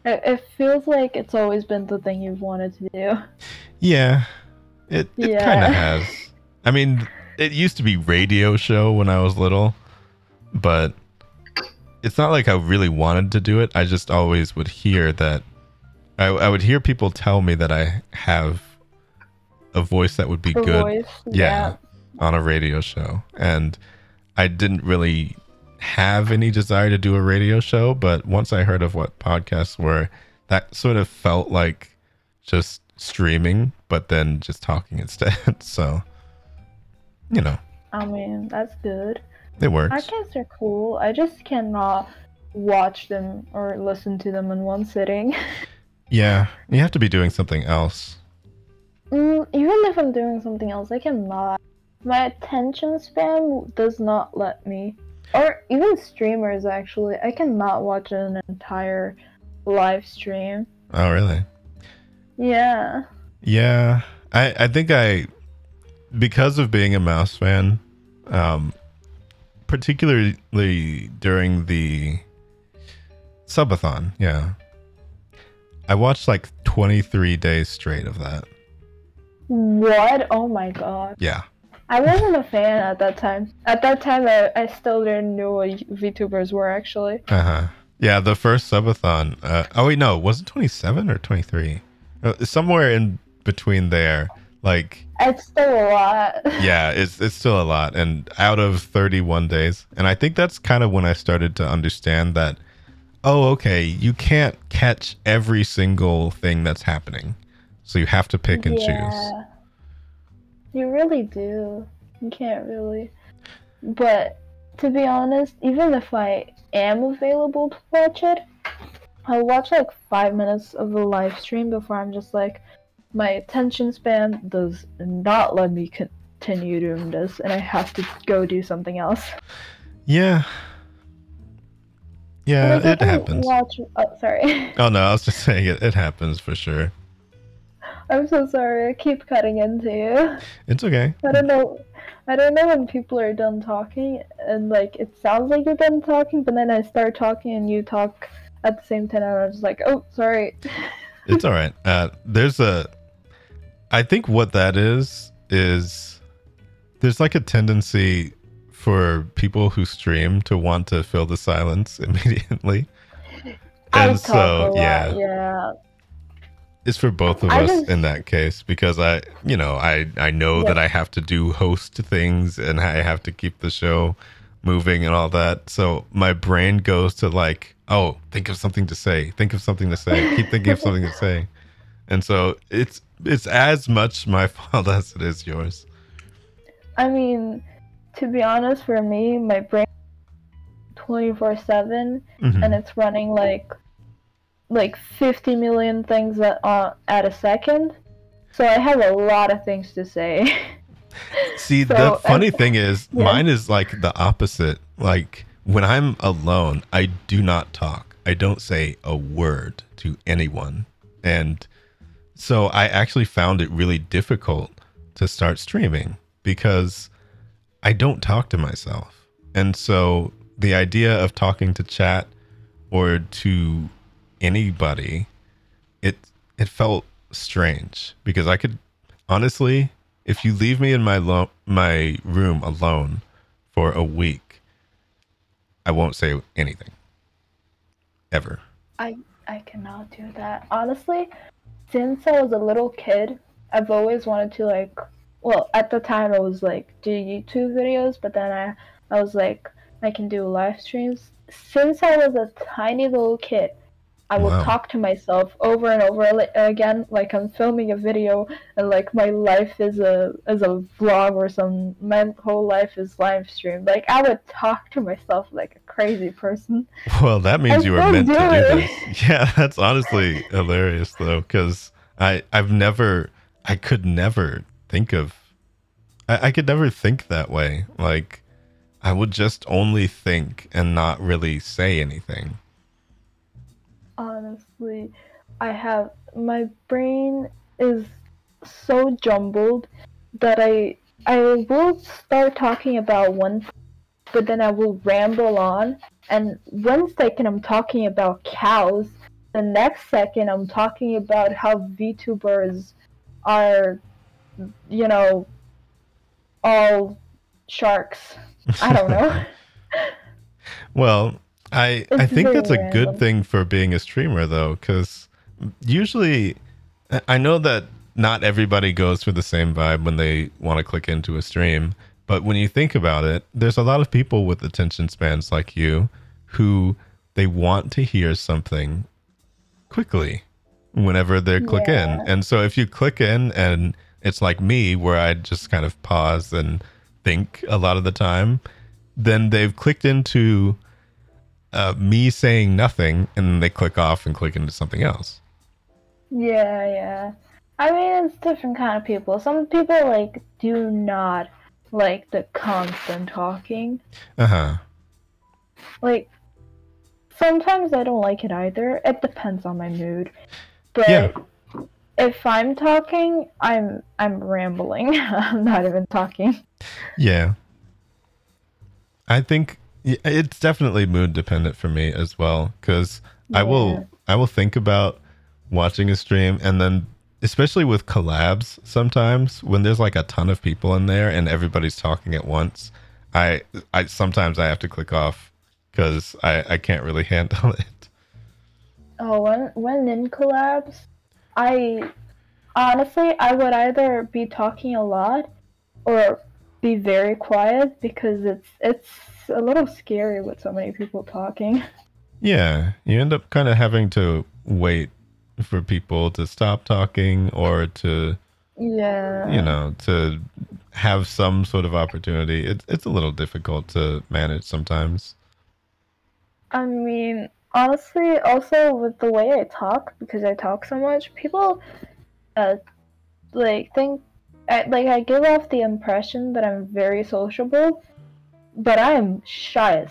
It feels like it's always been the thing you've wanted to do. Yeah, it Yeah. kind of has. I mean, it used to be radio show when I was little, but it's not like I really wanted to do it. I just always would hear that. I would hear people tell me that I have a voice that would be The good. voice. Yeah, on a radio show. And I didn't really have any desire to do a radio show, but once I heard of what podcasts were, that sort of felt like just streaming, but then just talking instead. So, you know, I mean, that's good. it works. Podcasts are cool. I just cannot watch them or listen to them in one sitting. Yeah, you have to be doing something else. Even if I'm doing something else, I cannot. My attention span does not let me. Or even streamers, actually. I cannot watch an entire live stream. Oh, really? Yeah. Yeah, I think because of being a Mouse fan, particularly during the subathon, yeah, I watched like 23 days straight of that. What? Oh my god. Yeah. I wasn't a fan at that time. At that time, I still didn't know what VTubers were, actually. Uh-huh. Yeah, the first subathon. Oh, wait, no. Was it 27 or 23? Somewhere in between there. Like, It's still a lot. yeah, it's still a lot. And out of 31 days. And I think that's kind of when I started to understand that, oh, okay, you can't catch every single thing that's happening. So you have to pick and choose. You really do. You can't really. But to be honest, even if I am available to watch it, I'll watch like 5 minutes of the live stream before I'm just like, my attention span does not let me continue doing this, and I have to go do something else. Yeah. Yeah, Like, I it can happens. Sorry. Oh, no, I was just saying it happens for sure. I'm so sorry. I keep cutting into you. It's okay. I don't know when people are done talking, and like it sounds like you're done talking, but then I start talking and you talk at the same time, and I'm just like, oh, sorry. It's all right. I think what that is there's like a tendency for people who stream to want to fill the silence immediately. I And talk so, a lot, yeah. It's for both of us in that case, because I know that I have to do host things and I have to keep the show moving and all that. So my brain goes to like, oh, think of something to say. Think of something to say. Keep thinking of something to say. And so it's as much my fault as it is yours. I mean, to be honest, for me, my brain 24/7, and it's running like 50 million things at a second. So I have a lot of things to say. See, the funny thing is, mine is like the opposite. Like when I'm alone, I do not talk. I don't say a word to anyone. And so I actually found it really difficult to start streaming because I don't talk to myself. And so the idea of talking to chat or to anybody, it felt strange because I could honestly, if you leave me in my room alone for a week, I won't say anything ever. I cannot do that. Honestly, since I was a little kid, I've always wanted to well, at the time I was like do YouTube videos, but then I was like I can do live streams. Since I was a tiny little kid, I would talk to myself over and over again, like I'm filming a video, and like my life is a vlog or my whole life is live stream. Like I would talk to myself like a crazy person. Well, that means you were meant to do this. Yeah, that's honestly hilarious though, because I could never think of, I could never think that way. Like, I would just only think and not really say anything. Honestly, my brain is so jumbled that I will start talking about one, but then I will ramble on, and 1 second I'm talking about cows, the next second I'm talking about how VTubers are, you know, all sharks. I don't know. Well, I It's think very that's a good random. thing for being a streamer, though, because usually I know that not everybody goes for the same vibe when they want to click into a stream. But when you think about it, there's a lot of people with attention spans like you who they want to hear something quickly whenever they click in. Yeah. And so if you click in and it's like me, where I just kind of pause and think a lot of the time, then they've clicked into me saying nothing, and then they click off and click into something else. Yeah, yeah. I mean, it's different kind of people. Some people like do not like the constant talking. Uh-huh. Like sometimes I don't like it either. It depends on my mood. Yeah. But if I'm talking, I'm rambling. I'm not even talking. Yeah. I think it's definitely mood dependent for me as well, because I will think about watching a stream, and then especially with collabs, sometimes when there's like a ton of people in there and everybody's talking at once, I sometimes I have to click off because I can't really handle it. Oh, when in collabs, I honestly I would either be talking a lot or be very quiet because it's a little scary with so many people talking. Yeah, you end up kind of having to wait for people to stop talking or to, Yeah. to have some sort of opportunity. It's a little difficult to manage sometimes. I mean, honestly, also with the way I talk, because I talk so much, people uh like think I give off the impression that I'm very sociable, but I am shy as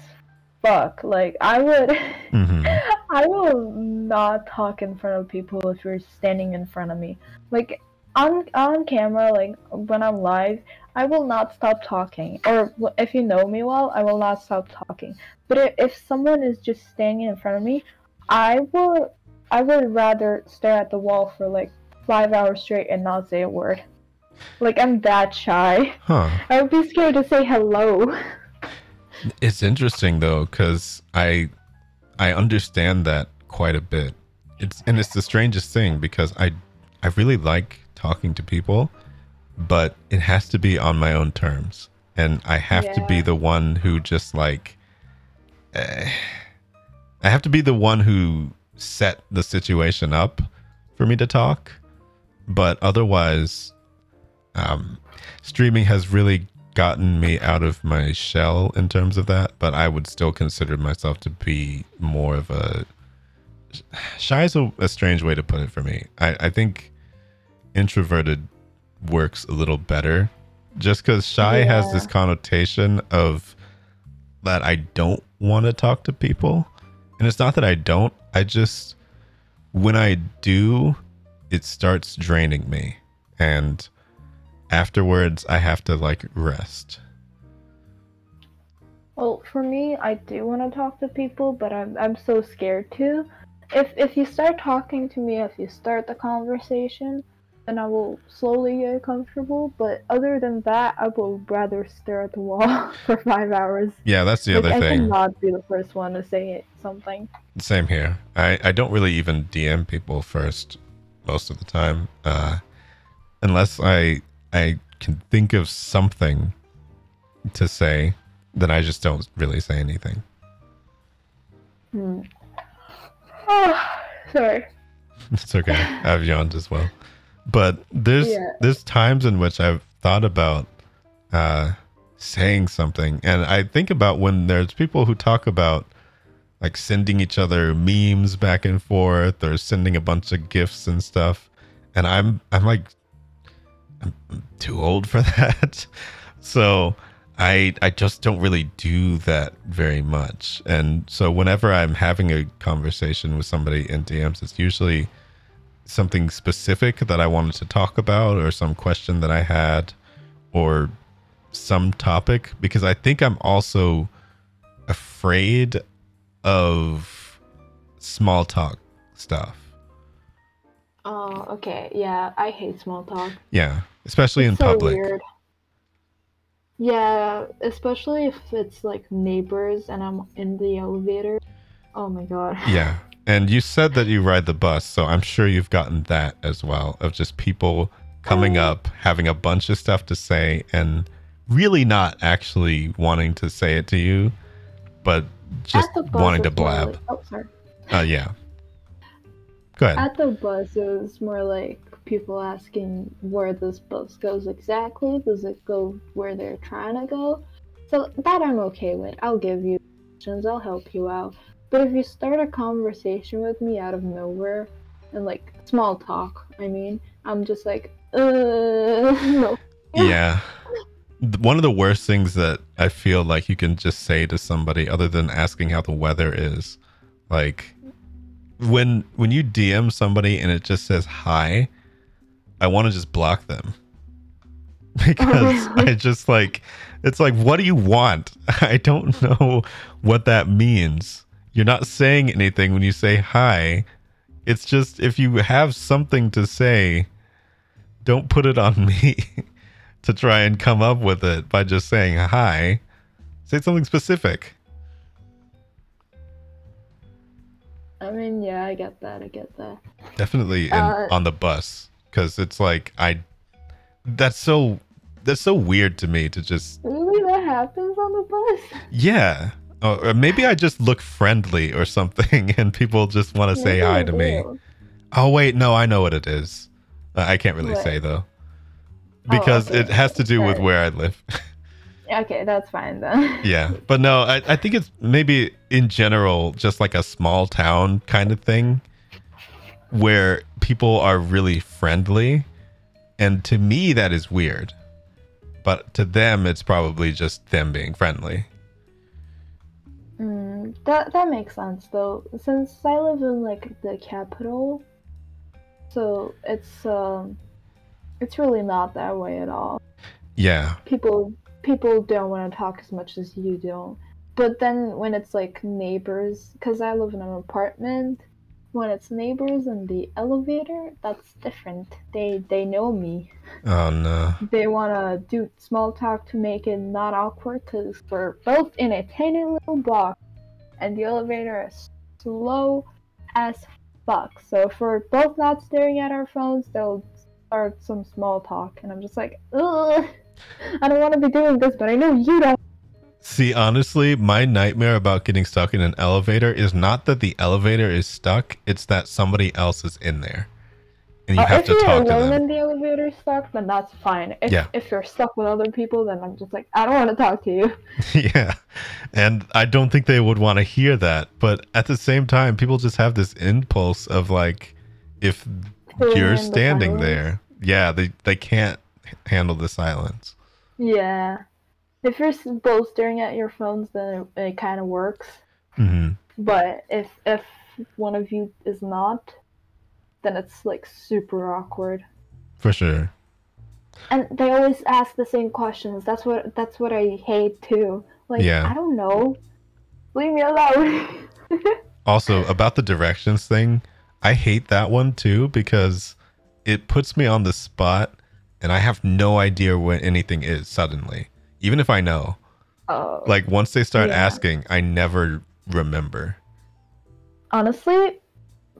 fuck. Like I would Mm-hmm. I will not talk in front of people if you're standing in front of me. Like on camera, like when I'm live, I will not stop talking. Or if you know me well, I will not stop talking. But if someone is just standing in front of me, I would rather stare at the wall for like 5 hours straight and not say a word. Like I'm that shy. Huh. I would be scared to say hello. It's interesting though, because I understand that quite a bit. It's the strangest thing, because I really like talking to people, but it has to be on my own terms, and I have to be Yeah. the one who just like I have to be the one who set the situation up for me to talk. But otherwise, streaming has really gotten me out of my shell in terms of that. But I would still consider myself to be more of a shy is a strange way to put it for me. I think introverted works a little better, just because shy has this Yeah. connotation of that I don't want to talk to people. And it's not that I don't, I just, when I do, it starts draining me. And afterwards, I have to like rest. Well, for me, I do want to talk to people, but I'm so scared to. If you start talking to me, if you start the conversation, then I will slowly get comfortable. But other than that, I will rather stare at the wall for 5 hours. Yeah, that's the Like other I thing. cannot be the first one to say something. Same here. I don't really even DM people first most of the time, unless I can think of something to say. Then I just don't really say anything. Oh, sorry. It's okay. I've yawned as well. But Yeah. there's times in which I've thought about saying something, and I think about when there's people who talk about like sending each other memes back and forth or sending a bunch of gifs and stuff. and I'm like I'm too old for that. So I just don't really do that very much. And so whenever I'm having a conversation with somebody in DMs, it's usually something specific that I wanted to talk about, or some question that I had, or some topic, because I think I'm also afraid of small talk stuff. Oh, okay. Yeah, I hate small talk. Yeah, especially It's in so public. weird. Yeah, especially if it's like neighbors and I'm in the elevator. Oh my god. Yeah. And you said that you ride the bus, so I'm sure you've gotten that as well, of just people coming up, having a bunch of stuff to say, and really not actually wanting to say it to you, but just At the bus, wanting to it's more blab. like, oh, sorry. Yeah. Go ahead. At the bus, it was more like people asking where this bus goes exactly. Does it go where they're trying to go? So that I'm okay with. I'll give you questions. I'll help you out. But if you start a conversation with me out of nowhere, and like small talk, I mean, I'm just like, no. Yeah. One of the worst things that I feel like you can just say to somebody, other than asking how the weather is, like when you DM somebody and it just says hi, I want to just block them. Because I just like, it's like, what do you want? I don't know what that means. You're not saying anything when you say hi. It's just, if you have something to say, don't put it on me to try and come up with it by just saying hi. Say something specific. I mean, yeah, I get that. Definitely on the bus, because it's like, that's so weird to me to just. Really, that happens on the bus? Yeah. Or maybe I just look friendly or something, and people just want to say hi to me. Oh wait, no, I know what it is. I can't really say though, because it has to do with where I live. Okay, that's fine then. Yeah, but no, I think it's maybe in general just like a small town kind of thing, where people are really friendly, and to me that is weird, but to them it's probably just them being friendly. That makes sense though, since I live in like the capital, so it's really not that way at all. Yeah. People don't want to talk as much as you don't. But then when it's like neighbors, because I live in an apartment, when it's neighbors in the elevator, that's different. They know me. Oh no. They want to do small talk to make it not awkward, because we're both in a tiny little block and the elevator is slow as fuck. So if we're both not staring at our phones, they'll start some small talk, and I'm just like, ugh, I don't want to be doing this, but I know you don't. See, honestly, my nightmare about getting stuck in an elevator is not that the elevator is stuck, it's that somebody else is in there. And you have to talk to them. If you're alone and the elevator is stuck, then that's fine. If you're stuck with other people, then I'm just like, I don't want to talk to you. Yeah. And I don't think they would want to hear that. But at the same time, people just have this impulse of like, if you're standing there, yeah, they can't handle the silence. Yeah. If you're both staring at your phones, then it kind of works. Mm-hmm. But if one of you is not, then it's like super awkward. For sure. And they always ask the same questions. That's what I hate too. Like, yeah. I don't know. Leave me alone. Also, about the directions thing, I hate that one too, because it puts me on the spot and I have no idea where anything is suddenly. Even if I know. Oh. Like once they start asking, I never remember. Honestly,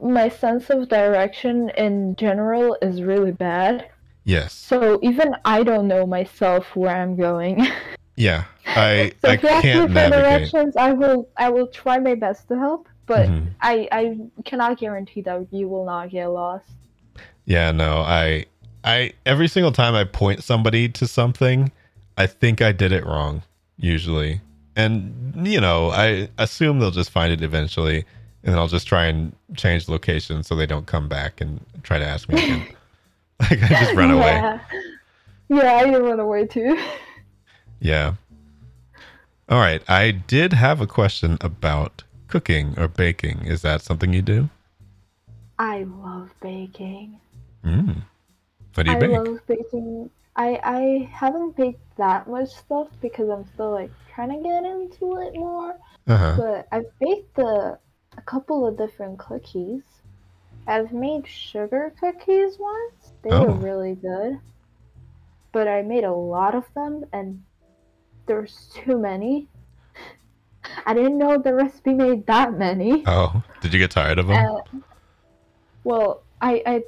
my sense of direction in general is really bad. Yes. So even I don't know myself where I'm going. Yeah. I so can't navigate. Directions, I will try my best to help, but I cannot guarantee that you will not get lost. Yeah, no. I every single time I point somebody to something, I think I did it wrong usually. And you know, I assume they'll just find it eventually. And then I'll just try and change the location so they don't come back and try to ask me again. Like I just run away. Yeah. Yeah, I run away too. Yeah. All right. I did have a question about cooking or baking. Is that something you do? I love baking. Mm. What do you I bake? love baking. I haven't baked that much stuff because I'm still like trying to get into it more. Uh-huh. But I've baked a couple of different cookies. I've made sugar cookies once. They were Oh. really good. But I made a lot of them and there's too many. I didn't know the recipe made that many. Oh. Did you get tired of them? Well, I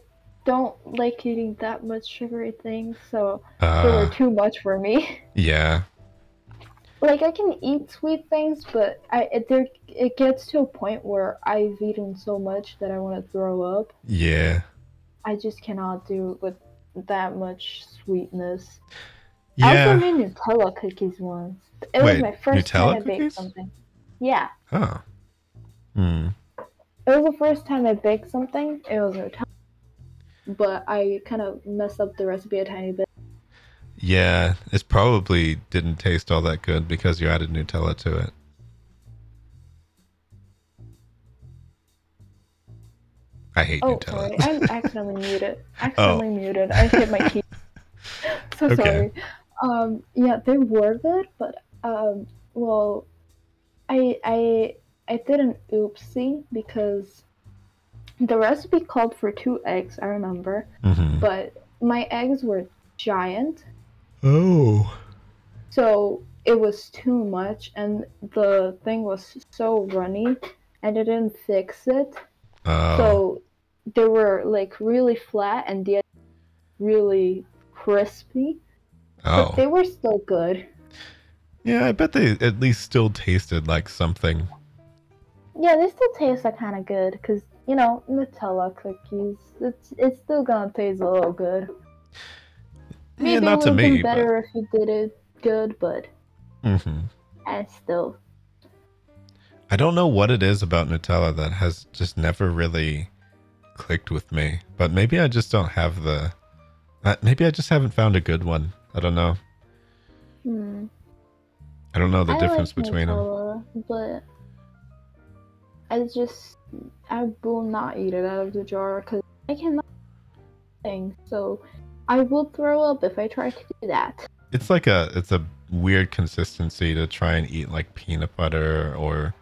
don't like eating that much sugary things, so they were too much for me. Yeah. Like I can eat sweet things, but it gets to a point where I've eaten so much that I want to throw up. Yeah. I just cannot do with that much sweetness. Yeah. I also made Nutella cookies once. It was my first Nutella time I baked cookies? something. Yeah. Oh. Hmm. It was the first time I baked something. It was Nutella, but I kind of messed up the recipe a tiny bit. Yeah, it probably didn't taste all that good because you added Nutella to it. I hate Nutella. Sorry. I'm accidentally muted. I hit my key. So Okay. sorry. Yeah, they were good, but well, I did an oopsie because the recipe called for 2 eggs, I remember, but my eggs were giant. Oh. So it was too much, and the thing was so runny, and I didn't fix it. Oh. So they were like really flat and the really crispy. Oh. But they were still good. Yeah, I bet they at least still tasted like something. Yeah, they still taste like kind of good because you know Nutella cookies. It's still gonna taste a little good. Maybe Yeah, not it to would have me, been better if you did it good, but and still. I don't know what it is about Nutella that has just never really clicked with me. But maybe I just don't have the. Maybe I just haven't found a good one. I don't know. I don't know the difference like between Nutella, them. but I will not eat it out of the jar because I cannot thing. So I will throw up if I try to do that. It's a weird consistency to try and eat like peanut butter or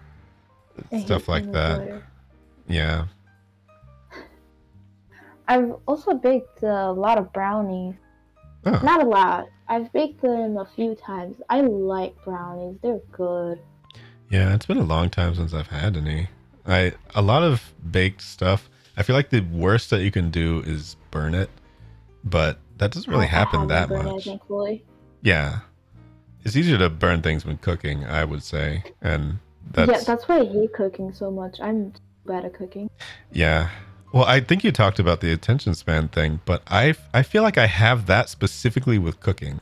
stuff like that. Butter. Yeah. I've also baked a lot of brownies. Oh. Not a lot. I've baked them a few times. I like brownies. They're good. Yeah, it's been a long time since I've had any. A lot of baked stuff. I feel like the worst that you can do is burn it, but that doesn't really happen that much. Thankfully. Yeah. It's easier to burn things when cooking, I would say. And that's why I hate cooking so much. I'm bad at cooking. Yeah. Well, I think you talked about the attention span thing, but I feel like I have that specifically with cooking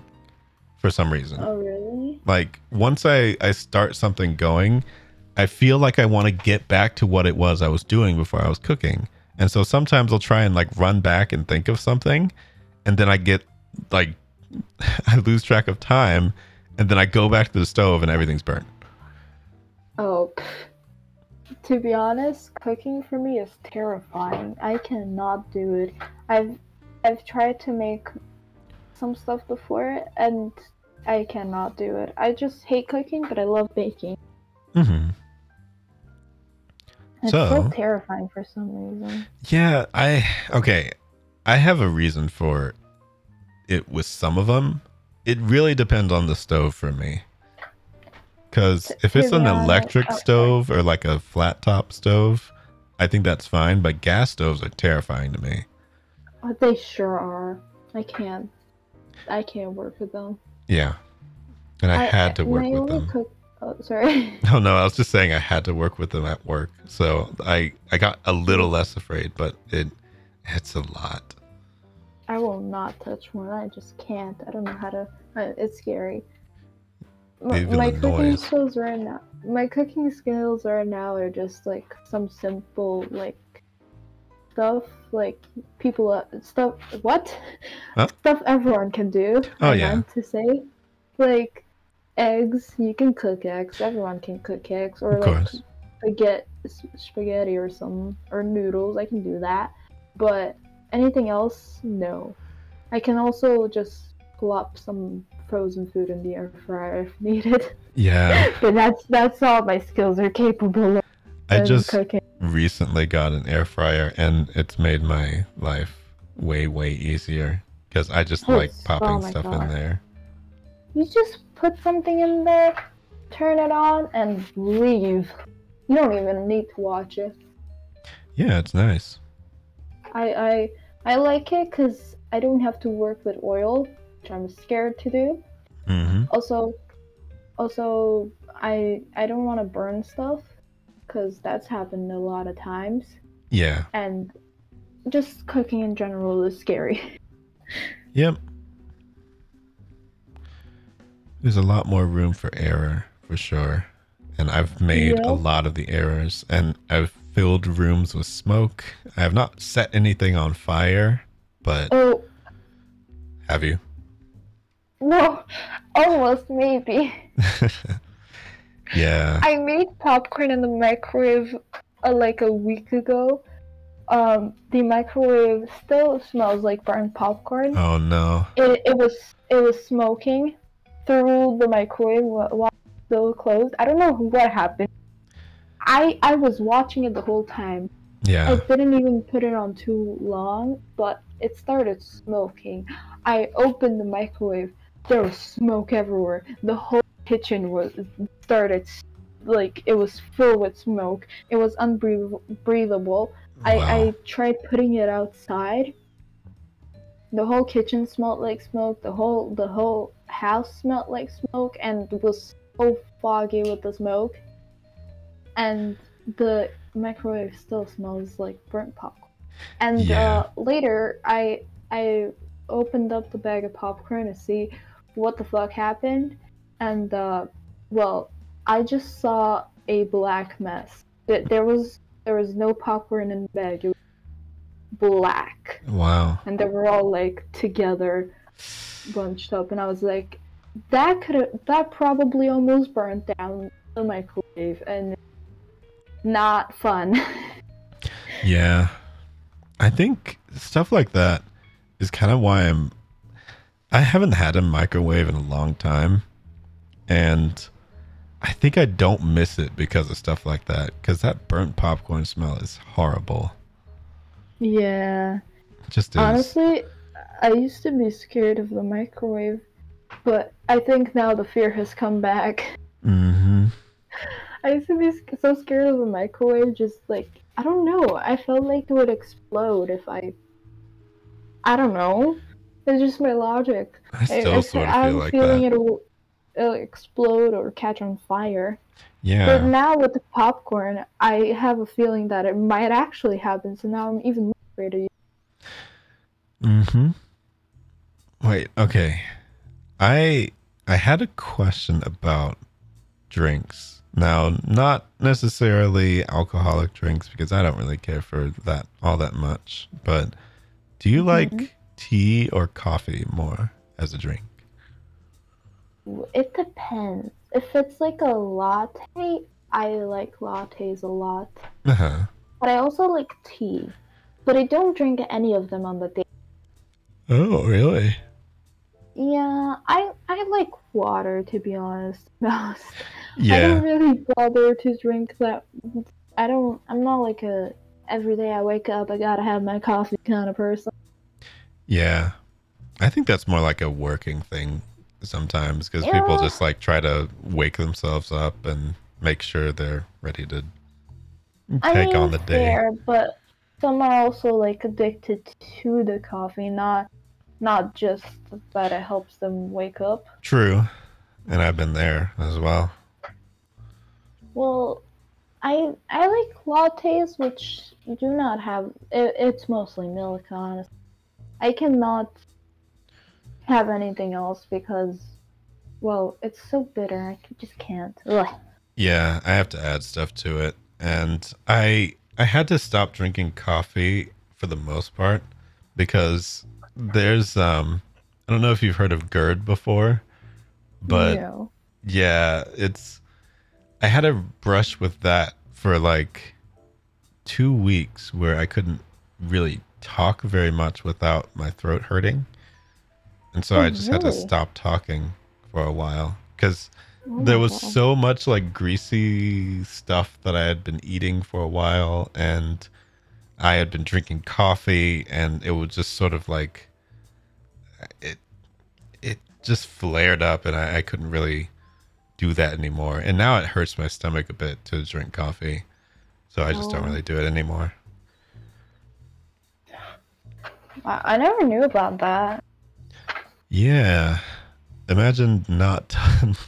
for some reason. Oh, really? Like once I start something going, I feel like I want to get back to what it was I was doing before I was cooking. And so sometimes I'll try and like run back and think of something, and then I get like I lose track of time, and then I go back to the stove and everything's burnt. Oh, to be honest, cooking for me is terrifying. I cannot do it. I've tried to make some stuff before and I cannot do it. I just hate cooking, but I love baking. It's so terrifying for some reason. Yeah, I have a reason for it with some of them. It really depends on the stove for me. Because if it's an electric stove or like a flat top stove, I think that's fine. But gas stoves are terrifying to me. They sure are. I can't work with them. Yeah, and I had to work with them. Oh, sorry. No, I was just saying I had to work with them at work, so I got a little less afraid, but it's a lot. I will not touch one. I just can't. I don't know how to. It's scary. My cooking skills right now are just like some simple like stuff like stuff what Huh? stuff everyone can do. Oh, I yeah. meant to say, like eggs. You can cook eggs. Everyone can cook eggs, or Of like course. spaghetti or some or noodles. I can do that, but anything else, no. I can also just plop some frozen food in the air fryer if needed. Yeah. But that's all my skills are capable of I just cooking. recently got an air fryer and it's made my life way, way easier because I just like popping Oh my stuff God. in there. You just put something in there, turn it on, and leave. You don't even need to watch it. Yeah, it's nice. I like it because I don't have to work with oil, which I'm scared to do. Mm-hmm. Also, I don't want to burn stuff because that's happened a lot of times. Yeah. And just cooking in general is scary. Yep. There's a lot more room for error, for sure. And I've made a lot of the errors, and I've filled rooms with smoke. I have not set anything on fire, but have you? No, almost maybe. Yeah. I made popcorn in the microwave like a week ago. The microwave still smells like burnt popcorn. Oh no. It was smoking through the microwave while still closed. I don't know what happened. I was watching it the whole time. Yeah. I didn't even put it on too long, but it started smoking. I opened the microwave. There was smoke everywhere. The whole kitchen started like it was filled with smoke. It was unbreathable. Wow. I tried putting it outside. The whole kitchen smelled like smoke. The whole house smelled like smoke, and it was so foggy with the smoke. And the microwave still smells like burnt popcorn. And later, I opened up the bag of popcorn to see what the fuck happened, and well, I just saw a black mess. There was no popcorn in the bag. It was black. Wow. And they were all like together, bunched up, and I was like, that probably almost burned down the microwave, and not fun. Yeah. I think stuff like that is kind of why I haven't had a microwave in a long time, and I think I don't miss it because of stuff like that, because that burnt popcorn smell is horrible. Yeah. It just is. Honestly, I used to be scared of the microwave, but I think now the fear has come back. Mm-hmm. I used to be so scared of the microwave, just like, I don't know, I felt like it would explode if I don't know. It's just my logic. I still sort of feel like that. I'm feeling it'll explode or catch on fire. Yeah. But now with the popcorn, I have a feeling that it might actually happen, so now I'm even more afraid of you. Mm-hmm. Wait, okay. I had a question about drinks. Now, not necessarily alcoholic drinks, because I don't really care for that all that much. But do you like tea or coffee more as a drink? It depends. If it's like a latte, I like lattes a lot. Uh-huh. But I also like tea. But I don't drink any of them on the day. Oh, really? Yeah, I like water, to be honest. Most. Yeah. I don't really bother to drink that. I'm not like a every day I wake up I gotta have my coffee kind of person. Yeah. I think that's more like a working thing sometimes, because people just like try to wake themselves up and make sure they're ready to take on the day. Fair, but some are also like addicted to the coffee, not just that it helps them wake up. True. And I've been there as well. Well, I like lattes which do not have it's mostly milk, honestly. I cannot have anything else because, well, it's so bitter. I just can't. Ugh. Yeah, I have to add stuff to it. And I had to stop drinking coffee for the most part, because there's I don't know if you've heard of GERD before, but No. yeah, I had a brush with that for like 2 weeks where I couldn't really talk very much without my throat hurting. And so Oh, I just had to really? stop talking for a while because Oh there my was god. so much like greasy stuff that I had been eating for a while, and I had been drinking coffee, and it was just sort of like it it just flared up, and I couldn't really do that anymore. And now it hurts my stomach a bit to drink coffee, so I just don't Oh, really do it anymore. I never knew about that. Yeah. Imagine not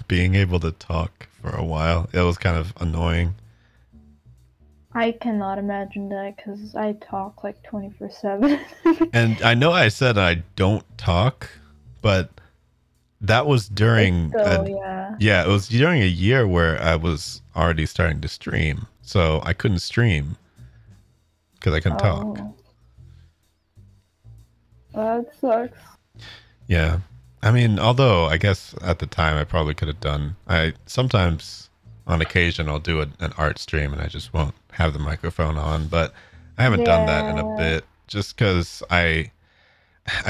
being able to talk for a while. It was kind of annoying. I cannot imagine that because I talk like 24/7. And I know I said I don't talk, but that was It's during still, yeah. yeah, it was during a year where I was already starting to stream. So I couldn't stream because I couldn't talk. Oh, that sucks. Yeah. I mean, although I guess at the time I probably could have done. I sometimes on occasion I'll do an art stream and I just won't have the microphone on, but I haven't done that in a Yeah, bit just cuz I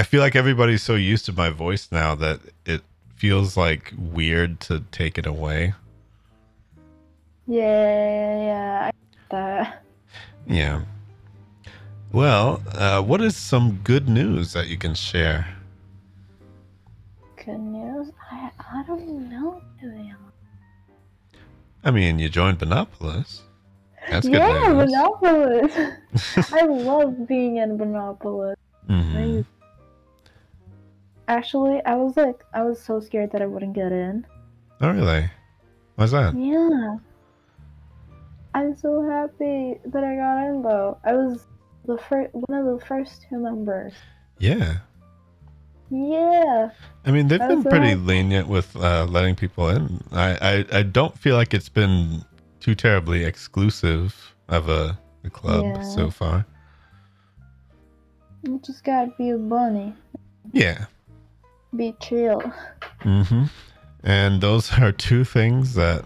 feel like everybody's so used to my voice now that it feels like weird to take it away. yeah, I get that. Yeah. Well, what is some good news that you can share? Good news? I don't know, to be honest. I mean, you joined Bunopolis. That's good Yeah, news. Bunopolis. I love being in Bunopolis. Hmm. Actually, I was so scared that I wouldn't get in. Oh, really? Why's that? Yeah, I'm so happy that I got in though. I was one of the first two members. Yeah. Yeah, I mean, they've I was been so pretty happy. lenient with letting people in. I don't feel like it's been too terribly exclusive of a club Yeah, so far. you just gotta be a bunny, Yeah. be chill. Mm-hmm. And those are two things that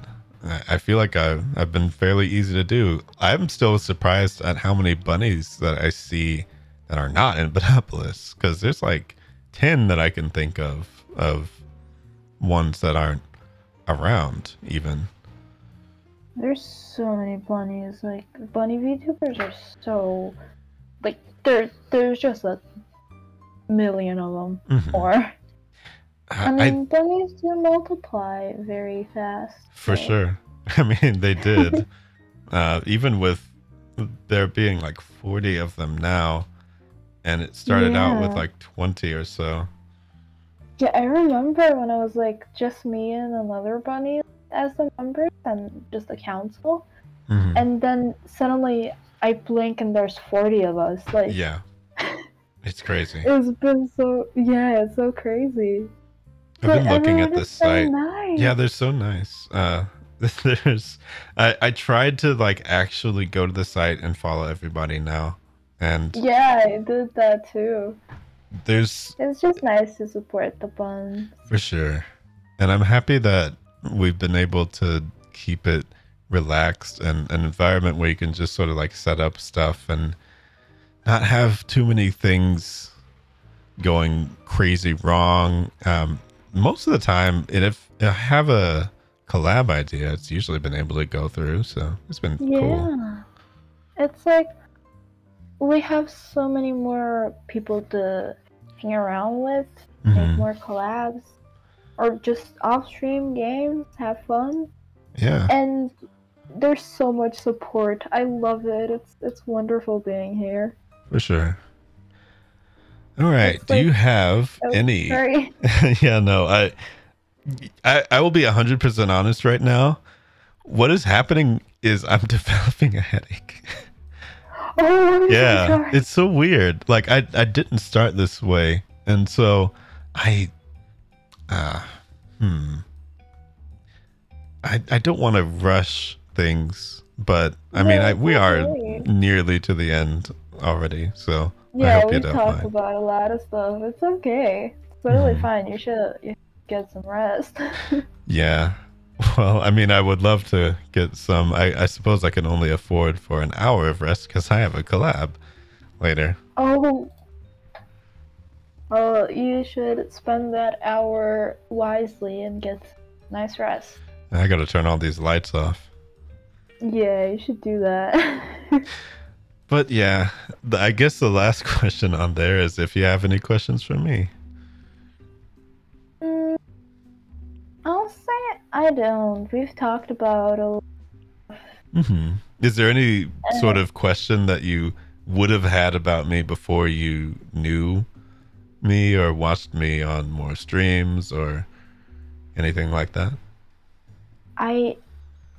I feel like I've been fairly easy to do. I'm still surprised at how many bunnies that I see that are not in Benopolis, because there's like 10 that I can think of ones that aren't around even. There's so many bunnies. Like bunny VTubers are so like there's just a million of them. Mhm. Or I I mean, bunnies do multiply very fast. for So sure. I mean, they did. Even with there being like 40 of them now, and it started out with yeah, like 20 or so. yeah. I remember when I was like just me and another bunny as the members and just the council, Mhm. and then suddenly I blink and there's 40 of us. Like Yeah, it's crazy. it's been so it's so crazy. I've But been looking everyone at is this so site. Yeah, nice. they're so nice. There's I tried to like actually go to the site and follow everybody now. And Yeah, I did that too. there's It's just nice to support the buns. for sure. And I'm happy that we've been able to keep it relaxed and an environment where you can just sort of like set up stuff and not have too many things going crazy wrong. Most of the time, if I have a collab idea, it's usually been able to go through. So it's been cool. Yeah. It's like we have so many more people to hang around with, make Hmm. more collabs, or just off stream games, have fun. Yeah, And there's so much support. I love it. It's wonderful being here. for sure. All right. It's Do like you have oh, any? sorry. Yeah, no. I will be 100% honest right now. What is happening is I'm developing a headache. Oh, I'm so Yeah, sorry. it's so weird. Like I didn't start this way, and so I uh hmm I don't want to rush things, but I mean No, I it's we are okay. nearly to the end already, so I Yeah, hope you we've don't talked mind. about a lot of stuff. It's okay. It's totally fine. You should get some rest. Yeah. Well, I mean, I would love to get some. I suppose I can only afford for an hour of rest because I have a collab later. Oh, well, you should spend that hour wisely and get nice rest. I gotta turn all these lights off. Yeah, you should do that. But yeah, I guess the last question on there is if you have any questions for me. I'll say I don't. We've talked about a lot. Is there any sort of question that you would have had about me before you knew me or watched me on more streams or anything like that? I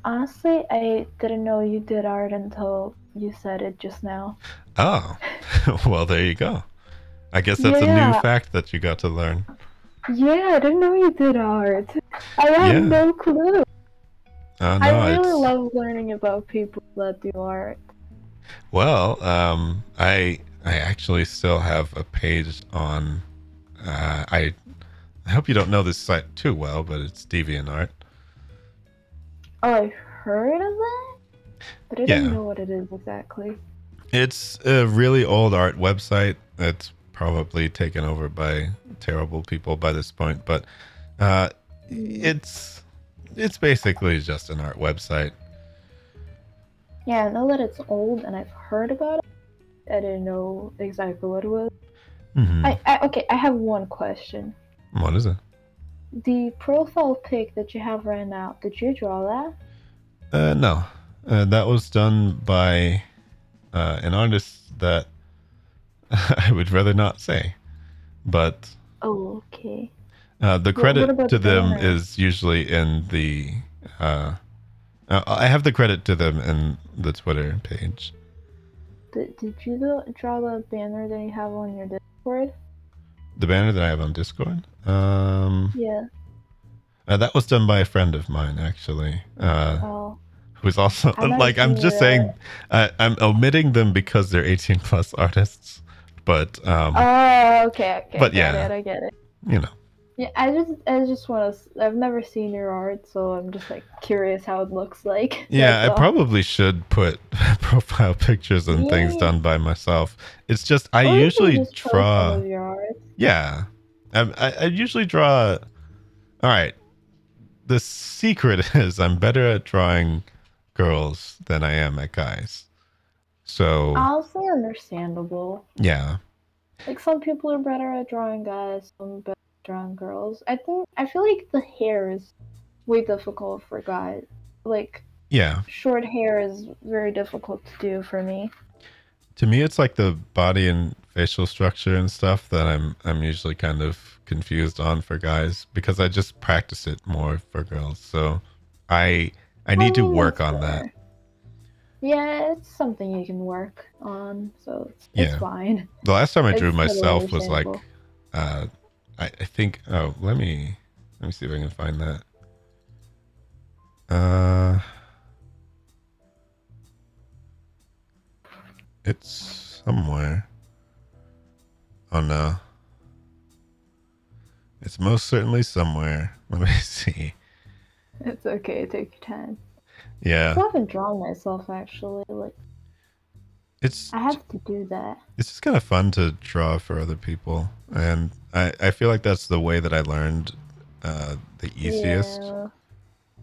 honestly didn't know you did art until you said it just now. Oh, well, there you go. I guess that's a new fact that you got to learn. Yeah, I didn't know you did art. I had no clue. No, I really love learning about people that do art. Well, I actually still have a page on. I hope you don't know this site too well, but it's DeviantArt. Oh, I've heard of that, but I don't know what it is exactly. It's a really old art website. It's probably taken over by terrible people by this point, but it's basically just an art website. Yeah, I know that it's old and I've heard about it. I didn't know exactly what it was. Okay, I have one question. What is it? The profile pic that you have right now, did you draw that? No. That was done by an artist that I would rather not say. But oh, okay. The credit to them is usually in the I have the credit to them in the Twitter page. Did you draw the banner that you have on your Discord? The banner that I have on Discord? Yeah. That was done by a friend of mine, actually. Who's also like, I'm just saying, I'm omitting them because they're 18 plus artists. But oh, okay. But I get it. You know. Yeah, I just want to. I've never seen your art, so I'm just like curious how it looks like. Yeah, I probably should put profile pictures and things done by myself. It's just I usually draw. Your art. Yeah, I usually draw. All right. The secret is I'm better at drawing girls than I am at guys. So I'll say understandable. Yeah. Like some people are better at drawing guys, some better at drawing girls. I feel like the hair is way difficult for guys. Like short hair is very difficult to do for me. To me, it's like the body and facial structure and stuff that I'm usually kind of confused on for guys because I just practice it more for girls. So I need to work on that. Yeah, it's something you can work on, so it's fine. The last time I drew myself was like, I think. Oh, let me see if I can find that. It's somewhere. Oh no, it's most certainly somewhere. Let me see. It's okay. Take your time. Yeah. I haven't drawn myself actually. Like, I have to do that. It's just kind of fun to draw for other people, and I feel like that's the way that I learned the easiest. Yeah.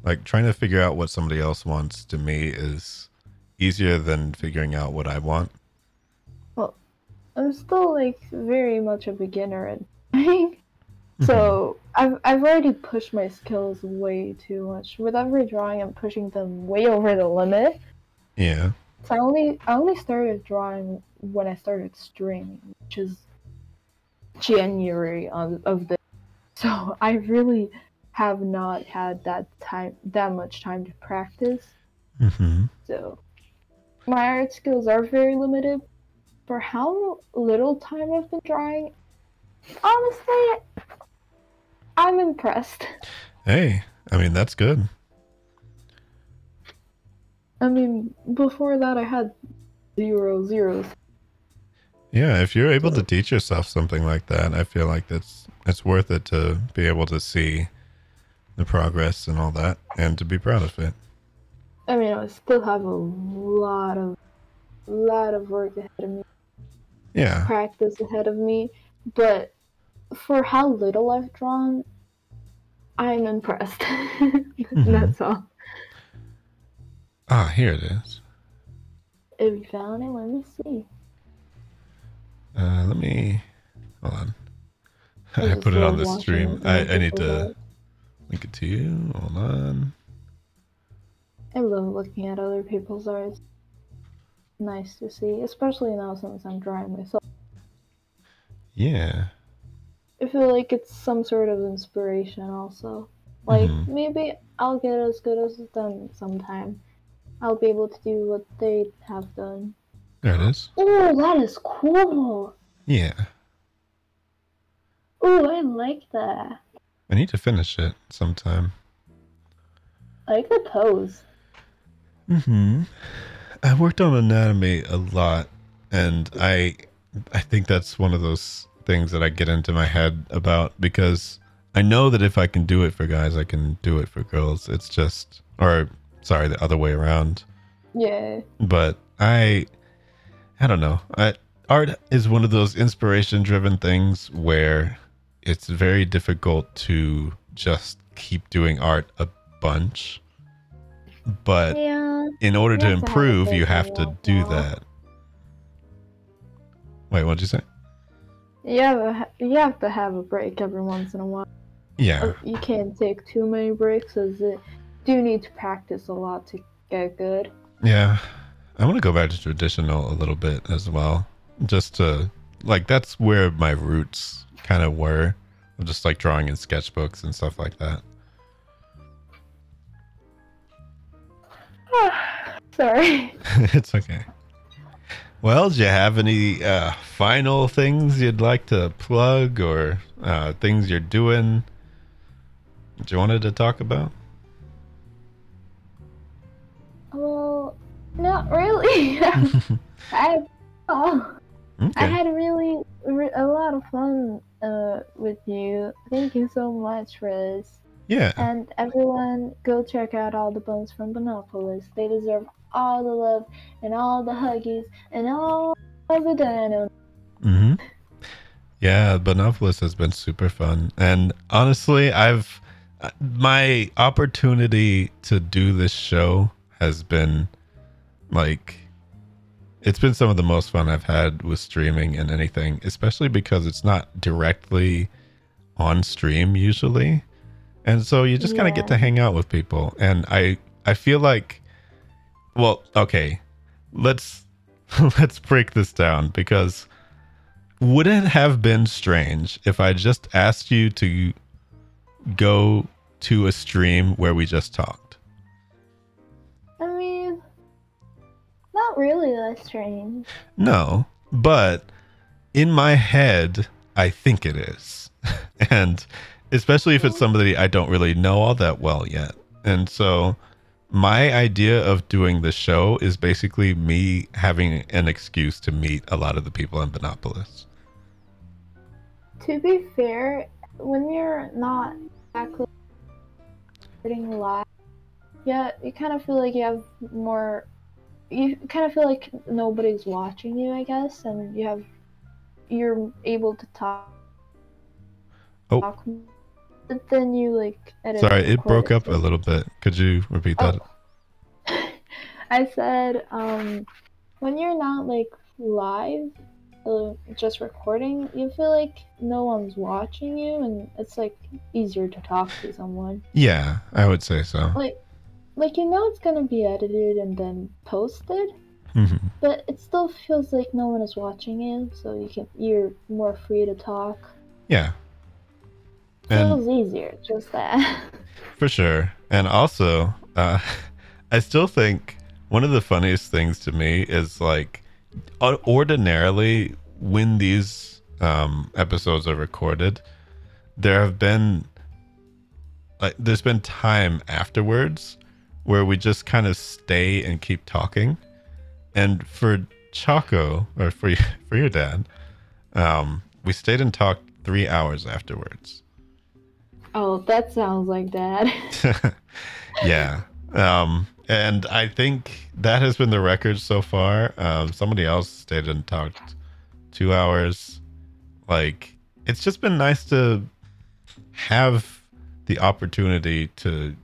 Like trying to figure out what somebody else wants to me is easier than figuring out what I want. Well, I'm still like very much a beginner at drawing. So I've already pushed my skills way too much. With every drawing, I'm pushing them way over the limit. Yeah. So I only started drawing when I started streaming, which is January of this. So I really have not had that much time to practice. So my art skills are very limited. For how little time I've been drawing, honestly, I'm impressed. Hey, I mean, that's good. I mean, before that I had 0 zeros. Yeah, if you're able to teach yourself something like that, I feel like it's worth it to be able to see the progress and all that, and to be proud of it. I mean, I still have a lot of work ahead of me, Yeah. practice ahead of me, but for how little I've drawn, I'm impressed. That's all. Ah, here it is. If you found it, let me see. Let me hold on. I put it on the stream. I need to link it to you. Hold on. I love looking at other people's art. Nice to see, especially now since I'm drawing myself. Yeah. I feel like it's some sort of inspiration also. Like, maybe I'll get as good as them sometime. I'll be able to do what they have done. There it is. Oh, that is cool! Yeah. Oh, I like that. I need to finish it sometime. I like the pose. I worked on anatomy a lot, and I think that's one of those things that I get into my head about, because I know that if I can do it for guys, I can do it for girls. It's just, or sorry, the other way around. Yeah. But I don't know. Art is one of those inspiration-driven things where it's very difficult to just keep doing art a bunch. But Yeah, in order to improve, you have to do that. Wait, what'd you say? You have to have a break every once in a while. Yeah. You can't take too many breaks, as you do need to practice a lot to get good. Yeah. I want to go back to traditional a little bit as well. Just to, like, that's where my roots kind of were. I'm just like drawing in sketchbooks and stuff like that. Sorry. It's okay. Well, do you have any final things you'd like to plug, or things you're doing that you wanted to talk about? Well, not really. I had really a lot of fun with you. Thank you so much for this. Yeah. And everyone, go check out all the bones from Bunopolis. They deserve all the love and all the huggies and all the dino. Yeah, Bunopolis has been super fun. And honestly, my opportunity to do this show has been like, it's been some of the most fun I've had with streaming and anything, especially because it's not directly on stream usually. And so you just kind of get to hang out with people. And I feel like, well, okay, let's break this down, because would it have been strange if I just asked you to go to a stream where we just talked? I mean, not really that strange. No, but in my head, I think it is. And especially if it's somebody I don't really know all that well yet. And so my idea of doing the show is basically me having an excuse to meet a lot of the people in Bunopolis. To be fair, when you're not exactly recording live, yeah, you kind of feel like you have more. You kind of feel like nobody's watching you, I guess, and you're able to talk. Oh. But then you like edit. Sorry, it broke up a little bit. Could you repeat that? I said, when you're not like live, just recording, you feel like no one's watching you, and it's like easier to talk to someone. Yeah, I would say so. Like you know it's gonna be edited and then posted, but it still feels like no one is watching you, so you're more free to talk. Yeah. Feels easier, just that. For sure. And also, I still think one of the funniest things to me is, like, ordinarily when these episodes are recorded, there's been time afterwards where we just kind of stay and keep talking. And for Choco, or for your dad, we stayed and talked 3 hours afterwards. Oh, that sounds like Dad. Yeah. And I think that has been the record so far. Somebody else stayed and talked 2 hours. Like, it's just been nice to have the opportunity to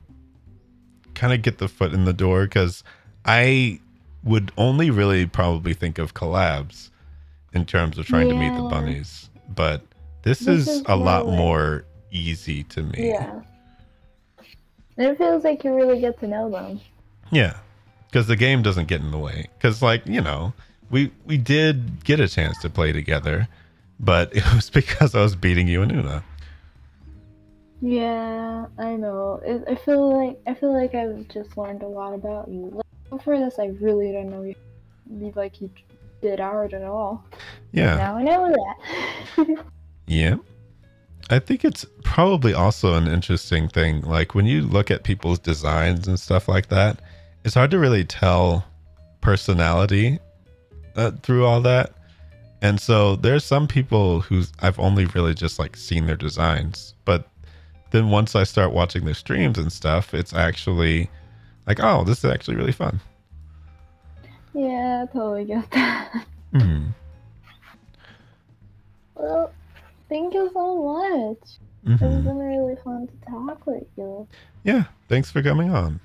kind of get the foot in the door, because I would only really probably think of collabs in terms of trying to meet the Yeah. bunnies. But this This is is a more lot like- more easy to me. Yeah. And it feels like you really get to know them. Yeah, because the game doesn't get in the way. Because, like, we did get a chance to play together, but it was because I was beating you in Una. Yeah, I know. I feel like I've just learned a lot about you. Like, before this, I really didn't know you did art at all. Yeah. Now I know that. Yeah. I think it's probably also an interesting thing. Like, when you look at people's designs and stuff like that, it's hard to really tell personality through all that. And so there's some people who I've only really just like seen their designs, but then once I start watching their streams and stuff, it's actually like, oh, this is actually really fun. Yeah, I totally get that. Mm-hmm. Well, thank you so much. Mm-hmm. It's been really fun to talk with you. Yeah, thanks for coming on.